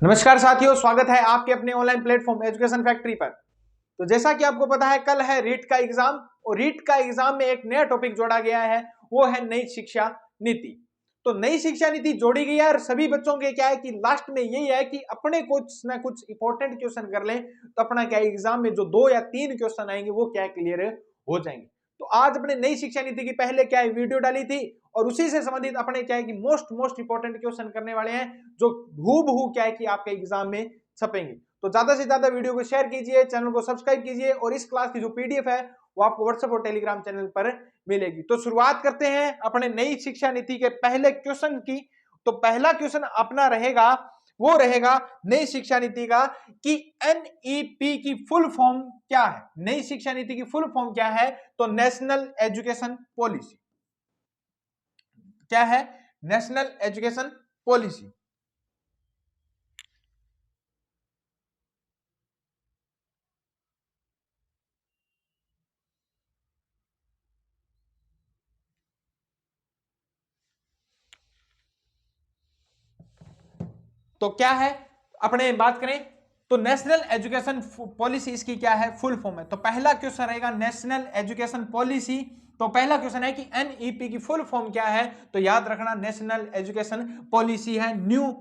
नमस्कार साथियों, स्वागत है आपके अपने ऑनलाइन प्लेटफॉर्म एजुकेशन फैक्ट्री पर। तो जैसा कि आपको पता है, कल है रीट का एग्जाम और रीट का एग्जाम में एक नया टॉपिक जोड़ा गया है, वो है नई शिक्षा नीति। तो नई शिक्षा नीति जोड़ी गई है और सभी बच्चों के क्या है कि लास्ट में यही है कि अपने कुछ ना कुछ इंपॉर्टेंट क्वेश्चन कर लें तो अपना क्या एग्जाम में जो 2 या 3 क्वेश्चन आएंगे वो क्या क्लियर हो जाएंगे। तो आज अपने नई शिक्षा नीति की पहले क्या है वीडियो डाली थी और उसी से संबंधित अपने क्या है कि मोस्ट इंपॉर्टेंट क्वेश्चन करने वाले हैं जो हूबहू क्या है कि आपके एग्जाम में छपेंगे। तो ज्यादा से ज्यादा वीडियो को शेयर कीजिए, चैनल को सब्सक्राइब कीजिए और इस क्लास की जो पीडीएफ है वो आपको व्हाट्सएप और टेलीग्राम चैनल पर मिलेगी। तो शुरुआत करते हैं अपने नई शिक्षा नीति के पहले क्वेश्चन की। तो पहला क्वेश्चन अपना रहेगा, वो रहेगा नई शिक्षा नीति का कि एनईपी की फुल फॉर्म क्या है। नई शिक्षा नीति की फुल फॉर्म क्या है? तो नेशनल एजुकेशन पॉलिसी। क्या है? National education policy. तो क्या है, अपने बात करें तो नेशनल एजुकेशन पॉलिसी इसकी क्या है? फुल फॉर्म है। तो पहला क्वेश्चन रहेगा नेशनल एजुकेशन पॉलिसी। तो पहला क्वेश्चन है कि एनईपी की फुल फॉर्म क्या है? तो याद रखना नेशनल एजुकेशन पॉलिसी है न्यू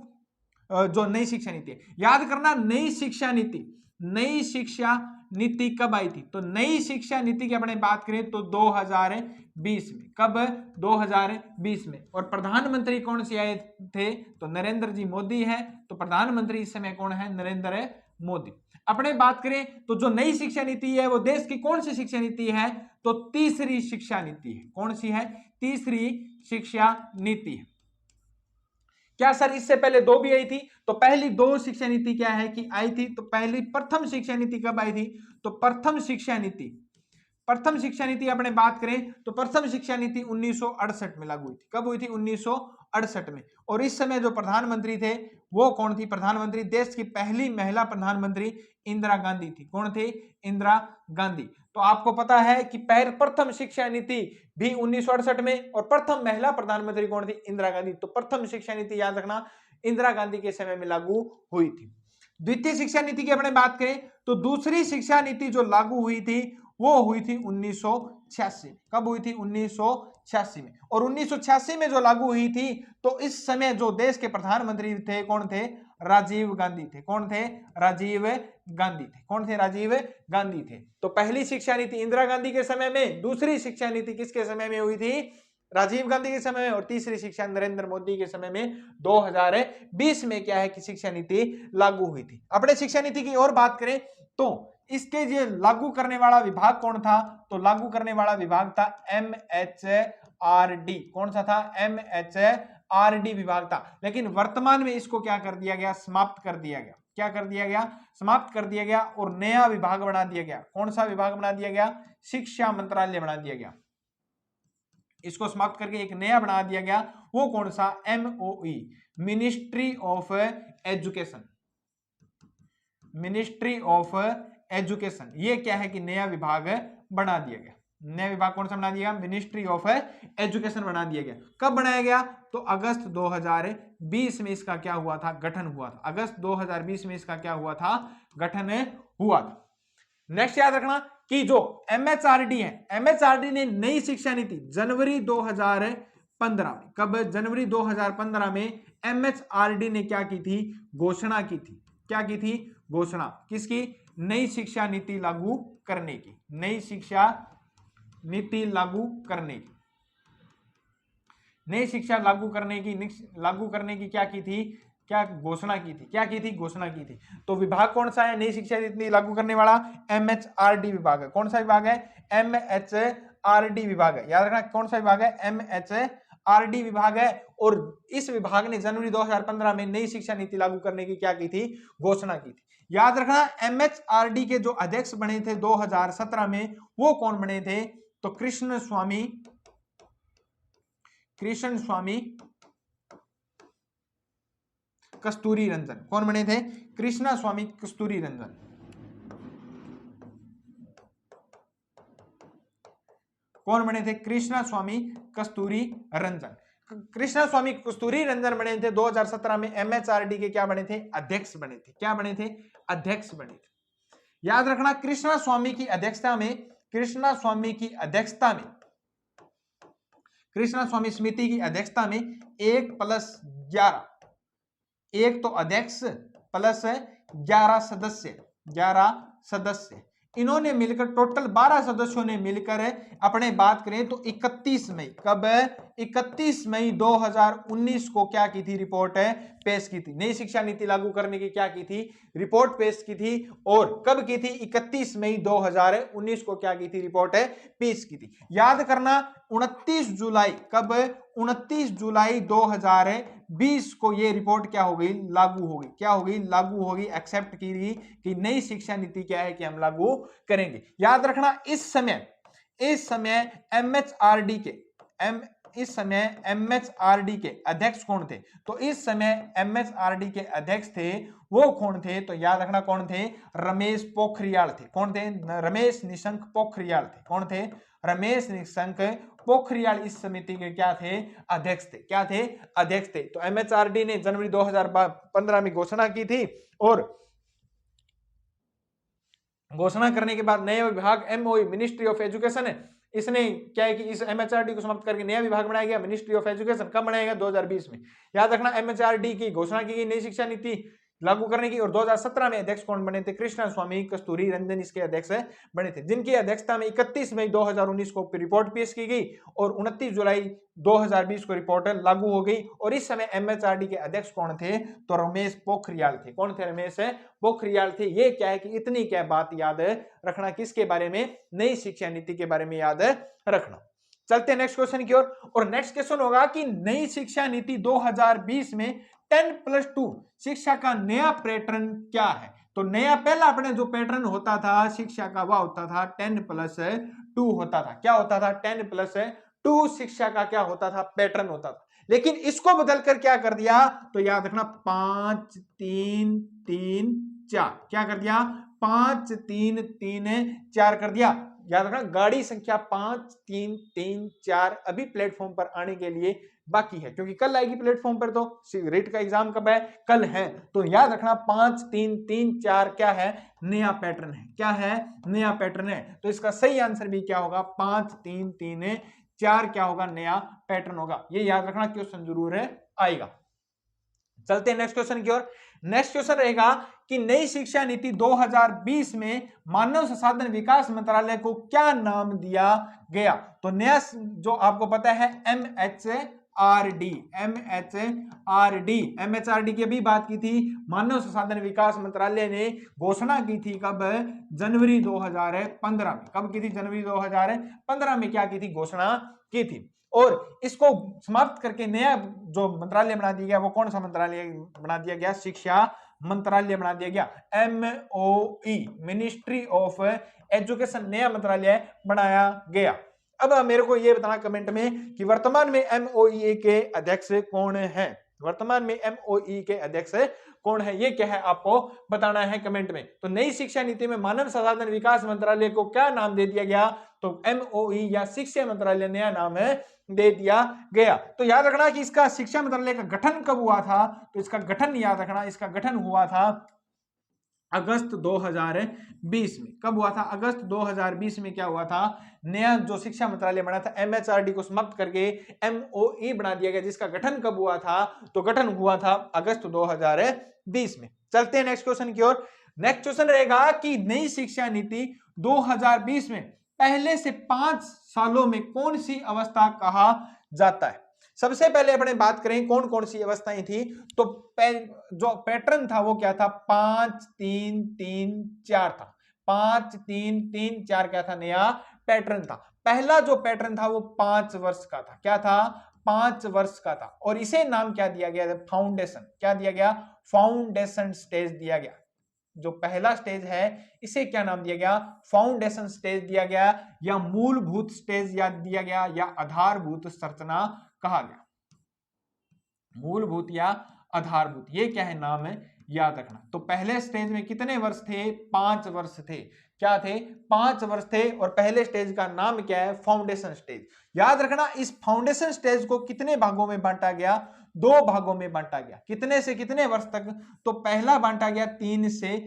जो नई शिक्षा नीति है। याद करना नई शिक्षा नीति कब आई थी? तो नई शिक्षा नीति की अपने बात करें तो 2020 में। कब? 2020 में। और प्रधानमंत्री कौन से आए थे? तो नरेंद्र जी मोदी है। तो प्रधानमंत्री इस समय कौन है? नरेंद्र मोदी। अपने बात करें तो जो नई शिक्षा नीति है वो देश की कौन सी शिक्षा नीति है? तो तीसरी शिक्षा नीति है। कौन सी है? तीसरी शिक्षा नीति है। क्या सर इससे पहले 2 भी आई थी? तो पहली 2 शिक्षा नीति क्या है कि आई थी। तो पहली प्रथम शिक्षा नीति कब आई थी? तो प्रथम शिक्षा नीति अपने बात करें तो प्रथम शिक्षा नीति 1968 में लागू हुई थी। कब हुई थी? 1968 में। और इस समय जो प्रधानमंत्री थे वो कौन थी? प्रधानमंत्री देश की पहली महिला प्रधानमंत्री इंदिरा गांधी थी। कौन थी? इंदिरा गांधी। तो आपको पता है कि प्रथम शिक्षा नीति भी 1968 में और प्रथम महिला प्रधानमंत्री कौन थी? इंदिरा गांधी। तो प्रथम शिक्षा नीति याद रखना इंदिरा गांधी के समय में लागू हुई थी। द्वितीय शिक्षा नीति की अपने बात करें तो दूसरी शिक्षा नीति जो लागू हुई थी वो हुई थी 1986। कब हुई थी? 1986 में। और 1986 में जो लागू हुई थी तो इस समय जो देश के प्रधानमंत्री थे कौन थे? राजीव गांधी थे। कौन थे? राजीव गांधी थे। कौन थे? राजीव गांधी थे। तो पहली शिक्षा नीति इंदिरा गांधी के समय में, दूसरी शिक्षा नीति किसके समय में हुई थी? राजीव गांधी के समय में, और तीसरी शिक्षा नरेंद्र मोदी के समय में 2020 में क्या है कि शिक्षा नीति लागू हुई थी। अपने शिक्षा नीति की और बात करें तो इसके ये लागू करने वाला विभाग कौन था? तो लागू करने वाला विभाग था MHRD। कौन सा था? MHRD विभाग था। लेकिन वर्तमान में इसको क्या कर दिया गया? समाप्त कर दिया गया। क्या कर दिया गया? समाप्त कर दिया गया और नया विभाग बना दिया गया। कौन सा विभाग बना दिया गया? शिक्षा मंत्रालय बना दिया गया। इसको समाप्त करके एक नया बना दिया गया। वो कौन सा? MOE, ministry of education. Ministry of education. ये क्या है कि नया विभाग बना दिया गया। नया विभाग कौन सा बना दिया? मिनिस्ट्री ऑफ एजुकेशन बना दिया गया। कब बनाया गया? तो अगस्त 2020 में इसका क्या हुआ था? गठन हुआ था। अगस्त 2020 में इसका क्या हुआ था? गठन हुआ था। नेक्स्ट याद रखना कि जो MHRD है, MHRD ने नई शिक्षा नीति जनवरी 2015 में, कब? जनवरी 2015 में MHRD ने क्या की थी? घोषणा की थी। क्या की थी? घोषणा किसकी? नई शिक्षा नीति लागू करने की। नई शिक्षा नीति लागू करने की। नई शिक्षा लागू करने की क्या की थी? क्या घोषणा की थी? क्या की थी? घोषणा की थी। तो विभाग कौन सा है नई शिक्षा नीति लागू करने वाला? MHRD विभाग है। कौन सा विभाग है? MHRD विभाग है। याद रखना कौन सा विभाग है? MHRD विभाग है। और इस विभाग ने जनवरी 2015 में नई शिक्षा नीति लागू करने की क्या की थी? घोषणा की थी। याद रखना MHRD के जो अध्यक्ष बने थे 2017 में वो कौन बने थे? तो कृष्ण स्वामी कस्तूरी रंजन। कौन बने थे? कृष्णा स्वामी कस्तूरी रंजन। कौन बने थे? कृष्णा स्वामी कस्तूरी रंजन। कृष्णा स्वामी कस्तूरी रंजन बने थे 2017 में MHRD के क्या बने थे, अध्यक्ष बने थे। क्या बने थे, अध्यक्ष बने थे। याद रखना कृष्णा स्वामी की अध्यक्षता में, कृष्णा स्वामी की अध्यक्षता में, कृष्णा स्वामी समिति की अध्यक्षता में 1+11, एक तो अध्यक्ष प्लस 11 सदस्य, 11 सदस्य, इन्होंने मिलकर टोटल 12 सदस्यों ने मिलकर अपने बात करें तो 31 मई, कब 31 मई 2019 को क्या की थी, रिपोर्ट पेश की थी। नई शिक्षा नीति लागू करने की क्या की थी, रिपोर्ट पेश की थी। और कब की थी, 31 मई 2019 को क्या की थी, रिपोर्ट पेश की थी। याद करना 29 जुलाई, कब 29 जुलाई 2020 को ये रिपोर्ट क्या हो गई, लागू हो गई। क्या हो गई, लागू हो गई, एक्सेप्ट की गई कि नई शिक्षा नीति क्या है कि हम लागू करेंगे। याद रखना इस समय MHRD के MHRD के अध्यक्ष कौन थे, तो इस समय MHRD के अध्यक्ष थे वो कौन थे, तो याद रखना कौन थे, रमेश पोखरियाल थे। कौन थे, रमेश निशंक पोखरियाल थे। कौन थे, रमेश निशंक पोखरियाल इस समिति के क्या थे, अध्यक्ष थे। क्या थे, अध्यक्ष थे। तो MHRD ने जनवरी 2015 में घोषणा की थी और घोषणा करने के बाद नए विभाग MOE मिनिस्ट्री ऑफ एजुकेशन है, इसने क्या है कि इस MHRD को समाप्त करके नया विभाग बनाया गया मिनिस्ट्री ऑफ एजुकेशन। कब बनाया गया, 2020 में। याद रखना MHRD की घोषणा की गई नई शिक्षा नीति लागू करने की, और 2017 में अध्यक्ष कौन बने थे, कृष्णा स्वामी कस्तूरी रंजन इसके अध्यक्ष बने थे, जिनकी अध्यक्षता में 31 मई 2019 को रिपोर्ट पेश की गई और 29 जुलाई 2020 को रिपोर्ट लागू हो गई। और इस समय MHRD के अध्यक्ष कौन थे, तो रमेश पोखरियाल थे। कौन थे, रमेश पोखरियाल थे। ये क्या है कि इतनी क्या बात याद रखना, किसके बारे में, नई शिक्षा नीति के बारे में याद रखना। चलते हैं नेक्स्ट क्वेश्चन की ओर। और नेक्स्ट क्वेश्चन होगा कि नई शिक्षा नीति 2020 में 10+2 शिक्षा का नया पैटर्न क्या है। तो नया पहला अपने जो पैटर्न होता था शिक्षा का वह होता था 10+2 होता था। क्या होता था, 10+2 शिक्षा का क्या होता था, पैटर्न होता था। लेकिन इसको बदलकर क्या कर दिया, तो याद रखना 5 3 3 4, क्या कर दिया, 5 3 3 4 कर दिया। याद रखना गाड़ी संख्या 5 3 3 4 अभी प्लेटफॉर्म पर आने के लिए बाकी है, क्योंकि कल आएगी प्लेटफॉर्म पर। तो रेट का एग्जाम कब है, कल है। तो याद रखना 5 3 3 4 क्या है, नया पैटर्न है। क्या है, नया पैटर्न है। तो इसका सही आंसर भी क्या होगा, 5 3 3 4 क्या होगा, नया पैटर्न होगा। ये याद रखना, क्वेश्चन जरूर आएगा। चलते हैं नेक्स्ट क्वेश्चन की ओर। नेक्स्ट क्वेश्चन रहेगा कि नई शिक्षा नीति 2020 में मानव संसाधन विकास मंत्रालय को क्या नाम दिया गया। तो नया जो आपको पता है MHRD की अभी बात की थी। मानव संसाधन विकास मंत्रालय ने घोषणा की थी कब, जनवरी 2015 में। कब की थी, जनवरी 2015 में क्या की थी, घोषणा की थी। और इसको समाप्त करके नया जो मंत्रालय बना दिया गया, वो कौन सा मंत्रालय बना दिया गया, शिक्षा मंत्रालय बना दिया गया। MOE मिनिस्ट्री ऑफ एजुकेशन नया मंत्रालय बनाया गया। अब मेरे को ये बताना कमेंट में कि वर्तमान में MOE के अध्यक्ष कौन है। वर्तमान में MOE के अध्यक्ष कौन है, ये क्या है आपको बताना है कमेंट में। तो नई शिक्षा नीति में मानव संसाधन विकास मंत्रालय को क्या नाम दे दिया गया, तो MOE या शिक्षा मंत्रालय नया नाम है दे दिया गया। तो याद रखना कि इसका शिक्षा मंत्रालय का गठन कब हुआ था, तो इसका गठन याद रखना, इसका गठन हुआ था अगस्त 2020 में। कब हुआ था, अगस्त 2020 में क्या हुआ था, नया जो शिक्षा मंत्रालय बना था MHRD को समाप्त करके MOE बना दिया गया, जिसका गठन कब हुआ था, तो गठन हुआ था अगस्त 2020 में। चलते हैं नेक्स्ट क्वेश्चन की ओर। नेक्स्ट क्वेश्चन रहेगा कि नई शिक्षा नीति 2020 में पहले से 5 सालों में कौन सी अवस्था कहा जाता है। सबसे पहले अपने बात करें कौन कौन सी अवस्थाएं थी, तो जो पैटर्न था वो क्या था, 5 3 3 4 था। 5 3 3 4 क्या था, नया पैटर्न था। पहला जो पैटर्न था वो 5 वर्ष का था। क्या था, 5 वर्ष का था। और इसे नाम क्या दिया गया, फाउंडेशन। क्या दिया गया, फाउंडेशन स्टेज दिया गया। जो पहला स्टेज है इसे क्या नाम दिया गया, फाउंडेशन स्टेज दिया गया, या मूलभूत स्टेज याद दिया गया, या आधारभूत संरचना कहा गया। मूलभूत या आधारभूत, ये क्या है नाम है, याद रखना। तो पहले स्टेज में कितने वर्ष थे, 5 वर्ष थे। क्या थे? 5 वर्ष थे। और पहले स्टेज का नाम क्या है? Foundation stage. याद रखना, इस फाउंडेशन स्टेज को कितने भागों में बांटा गया? 2 भागों में बांटा गया। कितने से कितने वर्ष तक? तो पहला बांटा गया 3 से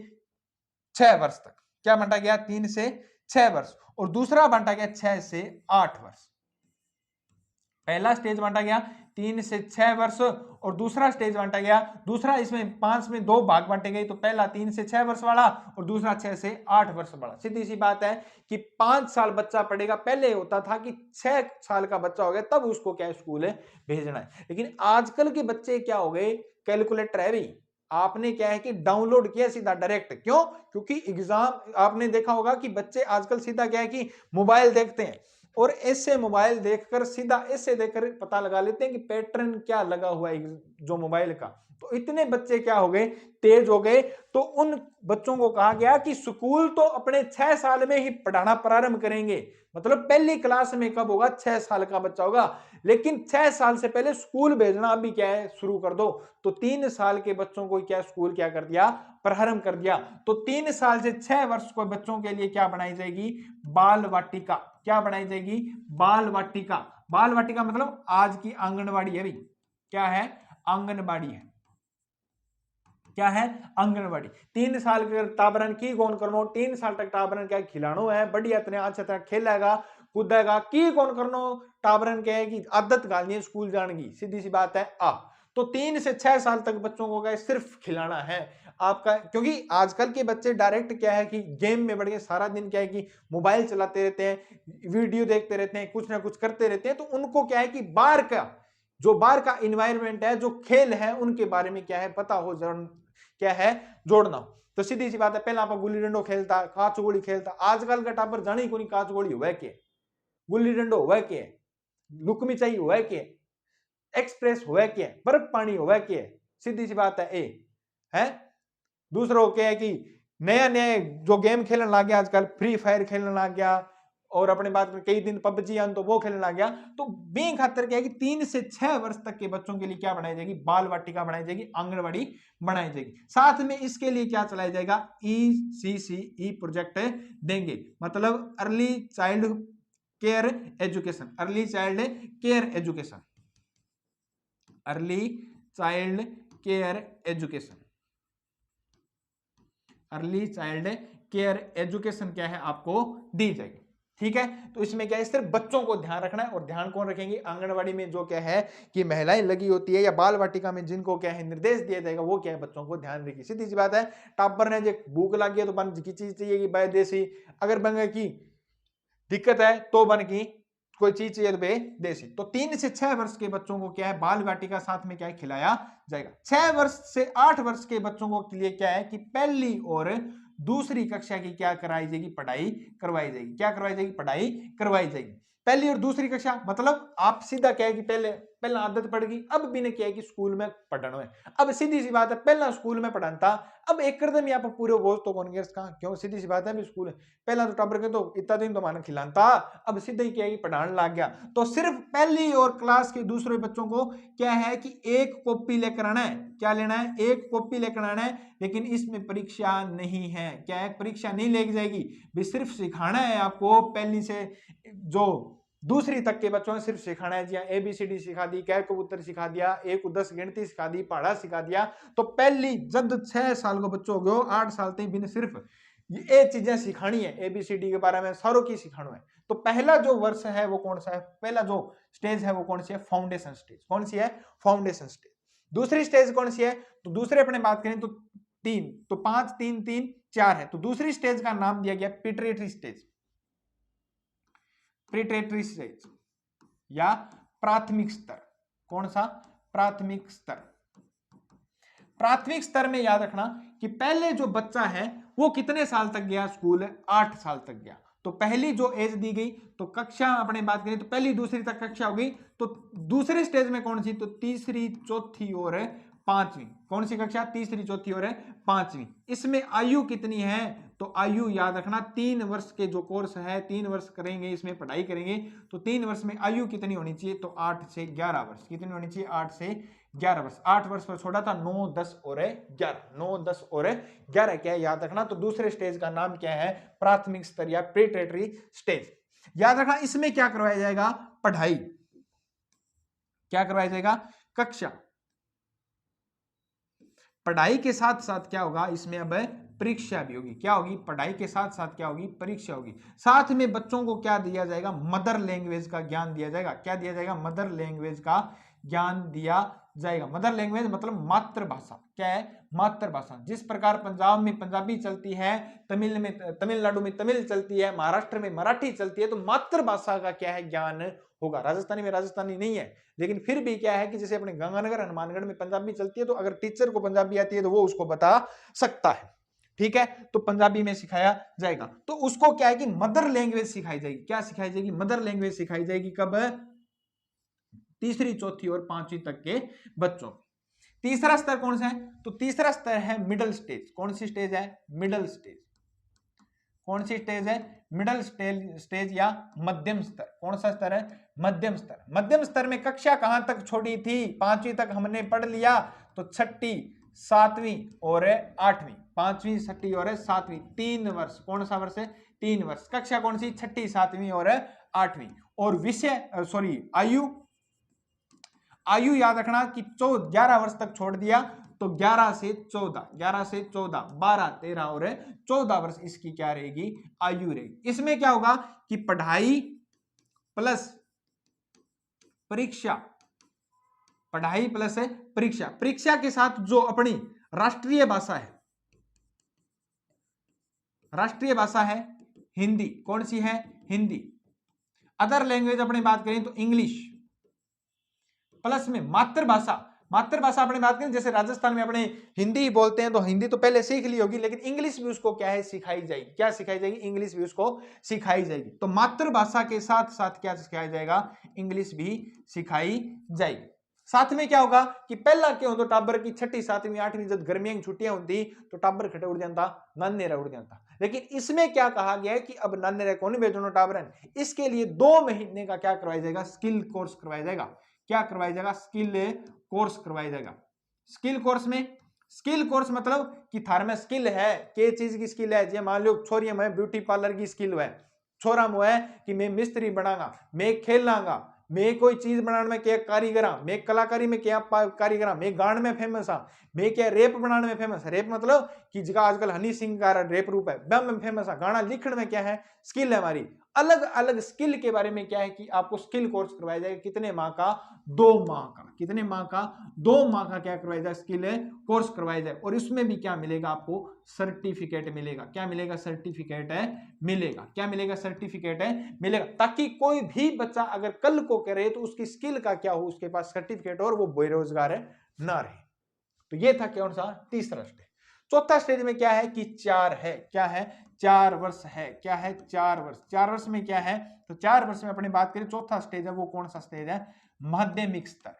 6 वर्ष तक। क्या बांटा गया? 3 से 6 वर्ष। और दूसरा बांटा गया 6 से 8 वर्ष। पहला स्टेज बांटा गया 3 से 6 वर्ष और दूसरा स्टेज बांटा गया, दूसरा इसमें 5 में 2 भाग बांटे गए। तो पहला 3 से 6 वर्ष वाला और दूसरा 6 से 8 वर्ष वाला। सीधी सी बात है कि 5 साल बच्चा पढ़ेगा। पहले होता था कि 6 साल का बच्चा हो गया तब उसको क्या स्कूल भेजना है। लेकिन आजकल के बच्चे क्या हो गए? कैलकुलेटर है भाई, आपने क्या है कि डाउनलोड किया सीधा डायरेक्ट। क्यों? क्योंकि एग्जाम आपने देखा होगा कि बच्चे आजकल सीधा क्या है कि मोबाइल देखते हैं और ऐसे मोबाइल देखकर सीधा ऐसे देखकर पता लगा लेते हैं कि पैटर्न क्या लगा हुआ है जो मोबाइल का। तो इतने बच्चे क्या हो गए? तेज हो गए। तो उन बच्चों को कहा गया कि स्कूल तो अपने 6 साल में ही पढ़ाना प्रारंभ करेंगे। मतलब पहली क्लास में कब होगा? 6 साल का बच्चा होगा। लेकिन 6 साल से पहले स्कूल भेजना अभी क्या है? शुरू कर दो। तो 3 साल के बच्चों को क्या स्कूल क्या कर दिया? प्रारंभ कर दिया। तो 3 साल से 6 वर्ष के बच्चों के लिए क्या बनाई जाएगी? बाल वाटिका। क्या बनाई जाएगी? बाल वाटिका। बाल वाटिका मतलब आज की आंगनवाड़ी है भाई। क्या है? आंगनवाड़ी है। क्या है? आंगनवाड़ी। 3 साल के टाबरन की कौन करनो? 3 साल तक टाबरन क्या खिलानो है, बढ़िया इतने अच्छा तरह खेलेगा कूदेगा की कौन करनो? टाबरन क्या है कि आदत डालनी है स्कूल जाने की। सीधी सी बात है। तो 3 से 6 साल तक बच्चों को क्या सिर्फ खिलाना है आपका। क्योंकि आजकल के बच्चे डायरेक्ट क्या है कि गेम में बढ़ गए, सारा दिन क्या है कि मोबाइल चलाते रहते हैं, वीडियो देखते रहते हैं, कुछ ना कुछ करते रहते हैं। तो उनको क्या है कि बाहर का इन्वायरमेंट है, जो खेल है, उनके बारे में क्या है पता हो, क्या है जोड़ना। तो सीधी सी बात है, पहले आप गुल्ली डंडो खेलता, काच गोली खेलता। आजकल का टापर जानी को नहीं काच गोली हुआ के, गुल्ली डंडो हुआ के, लुकमी चाहिए हुआ के, एक्सप्रेस हुआ के, बर्फ पानी हुआ के। सीधी सी बात है। दूसरा क्या है कि नया नया जो गेम खेलने लग गया आजकल, फ्री फायर खेलने लग गया और अपने बाद में कई दिन पबजी आन तो वो खेलने लग गया। तो बी खातर क्या है कि 3 से 6 वर्ष तक के बच्चों के लिए क्या बनाई जाएगी? बाल वाटिका बनाई जाएगी, आंगनवाड़ी बनाई जाएगी। साथ में इसके लिए क्या चलाया जाएगा? ECCE प्रोजेक्ट देंगे, मतलब early child care education. Early child care education, early child care education, early child care education क्या है आपको दी जाएगी। ठीक है। तो इसमें क्या है? सिर्फ बच्चों को ध्यान रखना है। और ध्यान कौन रखेंगे? आंगनवाड़ी में जो क्या है कि महिलाएं लगी होती है या बाल वाटिका में जिनको क्या है निर्देश दिया जाएगा, वो क्या है बच्चों को ध्यान रखिए। सीधी सी बात है, टापर ने जो भूख लग गई तो बन की चीज चाहिए कि बाय देसी, अगर बन की दिक्कत है तो बन की कोई चीज चाहिए तो देसी। तो 3 से 6 वर्ष के बच्चों को क्या है बाल वाटिका साथ में क्या है खिलाया जाएगा। 6 वर्ष से 8 वर्ष के बच्चों को लिए क्या है कि पहली और दूसरी कक्षा की क्या कराई जाएगी? पढ़ाई करवाई जाएगी। क्या करवाई जाएगी? पढ़ाई करवाई जाएगी। पहली और दूसरी कक्षा मतलब आप सीधा क्या है कि पहला आदत पड़ गई, अब भी ने क्या है कि स्कूल में पढ़ना है। अब सीधी सी बात है, पहला स्कूल में पढ़ाता, अब एक कर यहाँ पर पूरे बोझ तो कौन का क्यों? सीधी सी बात है, स्कूल पहला तो टाबर के तो इतना दिन तो माना खिलाता, अब सीधा ही क्या है पढ़ाने लग गया। तो सिर्फ पहली और क्लास के दूसरे बच्चों को क्या है कि एक कॉपी लेकर आना है। क्या लेना है? एक कॉपी लेकर आना है। लेकिन इसमें परीक्षा नहीं है। क्या है? परीक्षा नहीं लेके जाएगी, भी सिर्फ सिखाना है आपको। पहली से जो दूसरी तक के बच्चों ने सिर्फ सिखाना है। जी ABCD सिखा दी, कै कबूतर सिखा दिया, 1 को 10 गिनती सिखा दी, पहाड़ा सिखा दिया। तो पहली जब 6 साल को बच्चों हो गए 8 साल तक भी सिर्फ ये चीजें सिखानी है। ABCD के बारे में सारों की सिखाना है। तो पहला जो वर्ष है वो कौन सा है? पहला जो स्टेज है वो कौन सी है? Foundation stage. कौन सी है? Foundation stage. दूसरी स्टेज कौन सी है? तो दूसरे अपने बात करें तो 3, तो 5 3 3 4 है। तो दूसरी स्टेज का नाम दिया गया प्रीटरेटरी स्टेज, प्रीटरेटरी स्टेज या प्राथमिक स्तर। कौन सा? प्राथमिक स्तर। प्राथमिक स्तर में याद रखना कि पहले जो बच्चा है वो कितने साल तक गया स्कूल? 8 साल तक गया। तो पहली जो एज दी गई, तो कक्षा अपने बात करें तो पहली दूसरी तक कक्षा हो गई। तो दूसरे स्टेज में कौन सी? तो तीसरी चौथी और पांचवी। कौन सी कक्षा? तीसरी चौथी और पांचवी। इसमें आयु कितनी है? तो आयु याद रखना 3 वर्ष के जो कोर्स है, 3 वर्ष करेंगे इसमें पढ़ाई करेंगे। तो 3 वर्ष में आयु कितनी होनी चाहिए? तो 8 से 11 वर्ष। कितनी होनी चाहिए? 8 से 11 वर्ष, 8 वर्ष पर छोड़ा था, 9 10 और 11, 9 10 और 11 क्या है याद रखना। तो दूसरे स्टेज का नाम क्या है, प्राथमिक स्तर या प्री-टेरिटरी स्टेज। याद रखना इसमें क्या करवाया जाएगा, पढ़ाई, क्या करवाया जाएगा, कक्षा। पढ़ाई के साथ साथ क्या होगा इसमें, अब परीक्षा भी होगी। क्या होगी, पढ़ाई के साथ साथ क्या होगी, परीक्षा होगी। साथ में बच्चों को क्या दिया जाएगा, मदर लैंग्वेज का ज्ञान दिया जाएगा। क्या दिया जाएगा, मदर लैंग्वेज का ज्ञान दिया जाएगा। मदर लैंग्वेज मतलब मातृभाषा। क्या है, मातृभाषा। जिस प्रकार पंजाब में पंजाबी चलती है, तमिलनाडु में तमिल चलती है, महाराष्ट्र में मराठी चलती है, तो मातृभाषा का क्या है, ज्ञान होगा। राजस्थानी में राजस्थानी नहीं है, लेकिन फिर भी क्या है कि जैसे अपने गंगानगर हनुमानगढ़ में पंजाबी चलती है, तो अगर टीचर को पंजाबी आती है तो वो उसको बता सकता है। ठीक है, तो पंजाबी में सिखाया जाएगा। तो उसको क्या है कि मदर लैंग्वेज सिखाई जाएगी। क्या सिखाई जाएगी, मदर लैंग्वेज सिखाई जाएगी। कब, तीसरी चौथी और पांचवी तक के बच्चों। तीसरा स्तर कौन सा है, तो तीसरा स्तर है मिडिल स्टेज। कौन सी स्टेज है, मिडिल स्टेज। कौन सी स्टेज है, मिडिल स्टेज या मध्यम स्तर। कौन सा स्तर है, मध्यम स्तर। मध्यम स्तर में कक्षा कहां तक छोड़ी थी, पांचवी तक हमने पढ़ लिया, तो छठी, सातवीं और आठवीं। पांचवी, छठी और सातवीं, 3 वर्ष। कौन सा वर्ष है, 3 वर्ष। कक्षा कौन सी, छठी, सातवीं और आठवीं। और विषय आयु याद रखना कि 11 वर्ष तक छोड़ दिया, तो 11 से 14, 11 से 14, 12, 13 और 14 वर्ष इसकी क्या रहेगी, आयु रहेगी। इसमें क्या होगा कि पढ़ाई प्लस परीक्षा, पढ़ाई प्लस परीक्षा। परीक्षा के साथ जो अपनी राष्ट्रीय भाषा है, राष्ट्रीय भाषा है हिंदी। कौन सी है, हिंदी। अदर लैंग्वेज अपनी बात करें तो इंग्लिश, प्लस में मातृभाषा। मातृभाषा अपनी बात करें, जैसे राजस्थान में अपने हिंदी बोलते हैं, तो हिंदी तो पहले सीख ली होगी, लेकिन इंग्लिश भी उसको क्या है, सिखाई जाएगी। क्या सिखाई जाएगी, इंग्लिश भी उसको सिखाई जाएगी। तो मातृभाषा के साथ साथ क्या सिखाया जाएगा, इंग्लिश भी सिखाई जाएगी। साथ में क्या होगा कि पहला क्या होता, टाबर की छठी, सातवीं, आठवीं जब गर्मियों की छुट्टियां होती तो टाबर खटे उड़ जाता, नानेरा उड़ जाता। लेकिन इसमें क्या कहा गया है कि अब नानेरा कौन भेजो टाबर, इसके लिए 2 महीने का क्या करवाया जाएगा, स्किल कोर्स करवाया जाएगा। क्या करवाया जाएगा, स्किल कोर्स करवाया जाएगा। स्किल कोर्स में, स्किल कोर्स मतलब कि थार में स्किल है, के चीज की स्किल है। जे मान लो छोरिया में ब्यूटी पार्लर की स्किल है, छोरा में है कि मैं मिस्त्री बनागा, मैं खेलांगा, मैं कोई चीज बनाने में क्या कारीगर, मैं कलाकारी में क्या कारीगर, मैं गान में फेमस हाँ, मैं क्या रेप बनाने में फेमस। रेप मतलब कि जगह आजकल हनी सिंह का रेप रूप है, बम में फेमस है। गाना लिखने में क्या है, स्किल है हमारी। अलग अलग स्किल के बारे में क्या है कि आपको स्किल कोर्स करवाया जाएगा। कितने माह का, 2 माह का। कितने माह का, 2 माह का क्या करवाया जाए, स्किल कोर्स करवाया जाए। और इसमें भी क्या मिलेगा, आपको सर्टिफिकेट मिलेगा। क्या मिलेगा, सर्टिफिकेट है मिलेगा। क्या मिलेगा, सर्टिफिकेट है मिलेगा, ताकि कोई भी बच्चा अगर कल को करे तो उसकी स्किल का क्या हो, उसके पास सर्टिफिकेट और वो बेरोजगार ना रहे। तो ये था कौन सा, तीसरा स्टेज। चौथा स्टेज में क्या है कि 4 है। क्या है, 4 वर्ष है। क्या है, 4 वर्ष। 4 वर्ष में क्या है, तो 4 वर्ष में अपनी बात करें, चौथा स्टेज है वो कौन सा स्टेज है, माध्यमिक स्तर।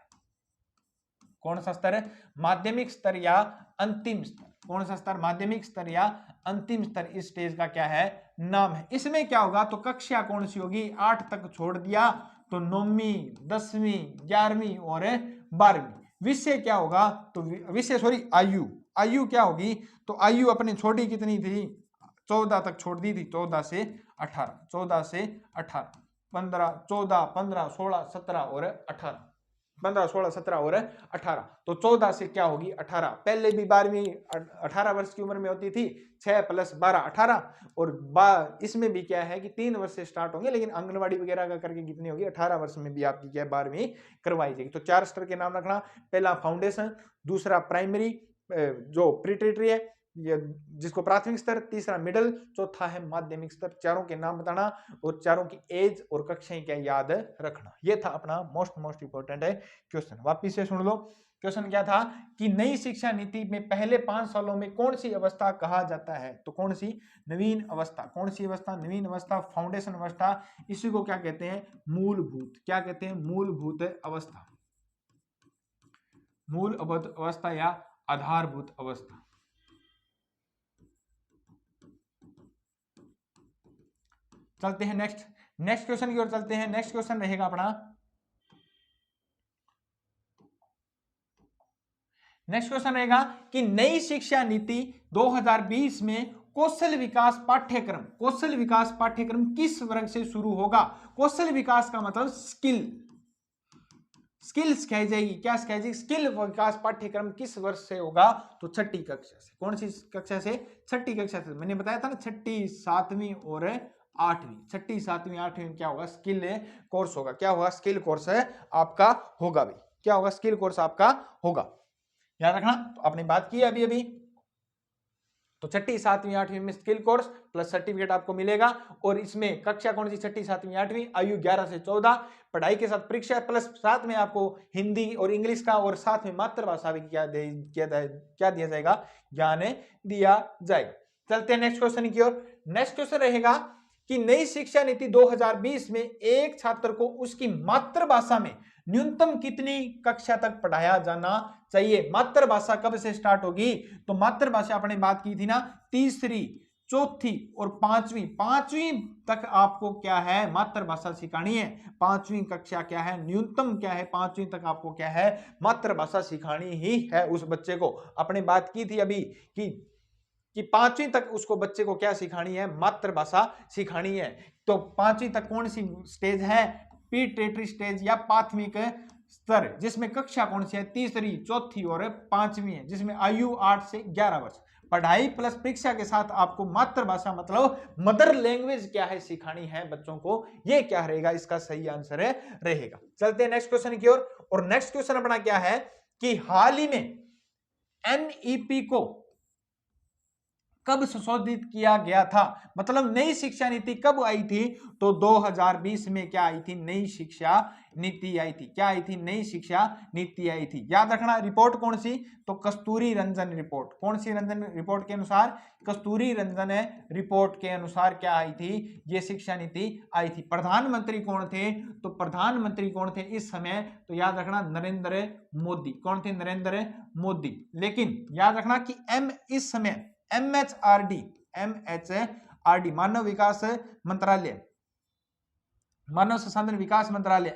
कौन सा स्तर है, माध्यमिक स्तर या अंतिम स्तर। कौन सा स्तर, माध्यमिक स्तर या अंतिम स्तर, इस स्टेज का क्या है, नाम है। इसमें क्या होगा, तो कक्षा कौन सी होगी, 8 तक छोड़ दिया तो 9वीं, 10वीं, 11वीं और 12वीं। विषय क्या होगा, तो विषय आयु, आयु क्या होगी, तो आयु अपने छोटी कितनी थी, 14 तक छोड़ दी थी, 14 से 18, 14 से 18, 15, 14, 15, 16, 17 और 18, 15, 16, 17 और 18। तो 14 से क्या होगी, 18। पहले भी 12वीं 18 वर्ष की उम्र में होती थी, 6 + 12 18। और इसमें भी क्या है कि 3 वर्ष से स्टार्ट होंगे, लेकिन आंगनबाड़ी वगैरह का करके कितनी होगी, 18 वर्ष में भी आपकी क्या 12वीं करवाई जाएगी। तो 4 स्तर के नाम रखना, पहला फाउंडेशन, दूसरा प्राइमरी जो प्री-टेरिटरी है जिसको प्राथमिक स्तर, तीसरा मिडिल, चौथा है माध्यमिक स्तर। चारों के नाम बताना और चारों की एज और कक्षाएं क्या याद रखना। ये था अपना मोस्ट इंपोर्टेंट है क्वेश्चन। वापिस से सुन लो, क्वेश्चन क्या था कि नई शिक्षा नीति में पहले 5 सालों में कौन सी अवस्था कहा जाता है, तो कौन सी, नवीन अवस्था। कौन सी अवस्था, नवीन अवस्था, फाउंडेशन अवस्था। इसी को क्या कहते हैं, मूलभूत। क्या कहते हैं, मूलभूत अवस्था, मूलभूत अवस्था या आधारभूत अवस्था। चलते हैं नेक्स्ट क्वेश्चन की ओर चलते हैं। नेक्स्ट क्वेश्चन रहेगा अपना नेक्स्ट क्वेश्चन रहेगा कि नई शिक्षा नीति 2020 में कौशल विकास पाठ्यक्रम किस वर्ग से शुरू होगा? कौशल विकास का मतलब स्किल्स कही जाएगी। क्या सिखाई जाएगी? स्किल विकास पाठ्यक्रम किस वर्ष से होगा? तो छठी कक्षा से। कौन सी कक्षा से? छठी कक्षा से। मैंने बताया था ना, छठी, सातवीं और आठवीं। छठी, सातवीं, आठवीं में क्या होगा? स्किल कोर्स होगा। क्या होगा? स्किल कोर्स आपका होगा भाई। क्या होगा? स्किल कोर्स आपका होगा, याद रखना। तो आपने बात की अभी तो छठी, सातवीं, आठवीं में स्किल कोर्स प्लस सर्टिफिकेट आपको मिलेगा। और इसमें कक्षा कौन सी? छठी, सातवीं, आठवीं, आयु 11 से 14, पढ़ाई के साथ परीक्षा प्लस साथ में आपको हिंदी और इंग्लिश का और साथ में मातृभाषा भी क्या दिया जाएगा? ज्ञान दिया जाएगा। चलते हैं नेक्स्ट क्वेश्चन की ओर। नेक्स्ट क्वेश्चन रहेगा कि नई शिक्षा नीति 2020 में एक छात्र को उसकी मातृभाषा में न्यूनतम कितनी कक्षा तक पढ़ाया जाना चाहिए? मातृभाषा कब से स्टार्ट होगी? तो मातृभाषा अपने बात की थी ना, तीसरी, चौथी और पांचवी तक आपको क्या है? मातृभाषा सिखानी है। पांचवी कक्षा क्या है? न्यूनतम क्या है? पांचवी तक आपको क्या है? मातृभाषा सिखानी ही है उस बच्चे को। अपने बात की थी अभी कि पांचवी तक उसको बच्चे को क्या सिखानी है? मातृभाषा सिखानी है। तो पांचवी तक कौन सी स्टेज है? प्री स्टेज या प्राथमिक स्तर, जिसमें कक्षा कौन सी है? तीसरी, चौथी और पांचवी है, जिसमें आयु 8 से 11 वर्ष। पढ़ाई प्लस परीक्षा के साथ आपको मातृभाषा मतलब मदर लैंग्वेज क्या है? सिखानी है बच्चों को। ये क्या रहेगा? इसका सही आंसर रहेगा। चलते हैं नेक्स्ट क्वेश्चन की ओर। और नेक्स्ट क्वेश्चन अपना क्या है कि हाल ही में एनईपी को कब संशोधित किया गया था? मतलब नई शिक्षा नीति कब आई थी? तो 2020 में क्या आई थी? नई शिक्षा नीति आई थी। क्या आई थी? नई शिक्षा नीति आई थी। याद रखना, रिपोर्ट कौन सी? तो कस्तूरी रंजन रिपोर्ट। कौन सी रंजन रिपोर्ट के अनुसार? कस्तूरी रंजन रिपोर्ट के अनुसार क्या आई थी? ये शिक्षा नीति आई थी। प्रधानमंत्री कौन थे? तो प्रधानमंत्री कौन थे इस समय? तो याद रखना, नरेंद्र मोदी। कौन थे? नरेंद्र मोदी। लेकिन याद रखना कि इस समय MHRD मानव विकास मंत्रालय, मानव संसाधन विकास मंत्रालय,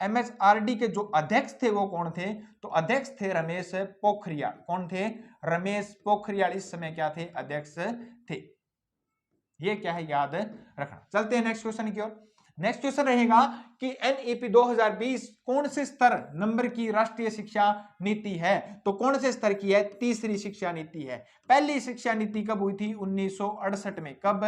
MHRD के जो अध्यक्ष थे वो कौन थे? तो अध्यक्ष थे रमेश पोखरियाल। कौन थे? रमेश पोखरियाल इस समय क्या थे? अध्यक्ष थे। ये क्या है? याद रखना। चलते हैं नेक्स्ट क्वेश्चन की ओर। नेक्स्ट क्वेश्चन रहेगा कि एनईपी 2020 कौन से स्तर नंबर की राष्ट्रीय शिक्षा नीति है? तो कौन से स्तर की है? तीसरी शिक्षा नीति है। पहली शिक्षा नीति कब हुई थी? 1968 में। कब?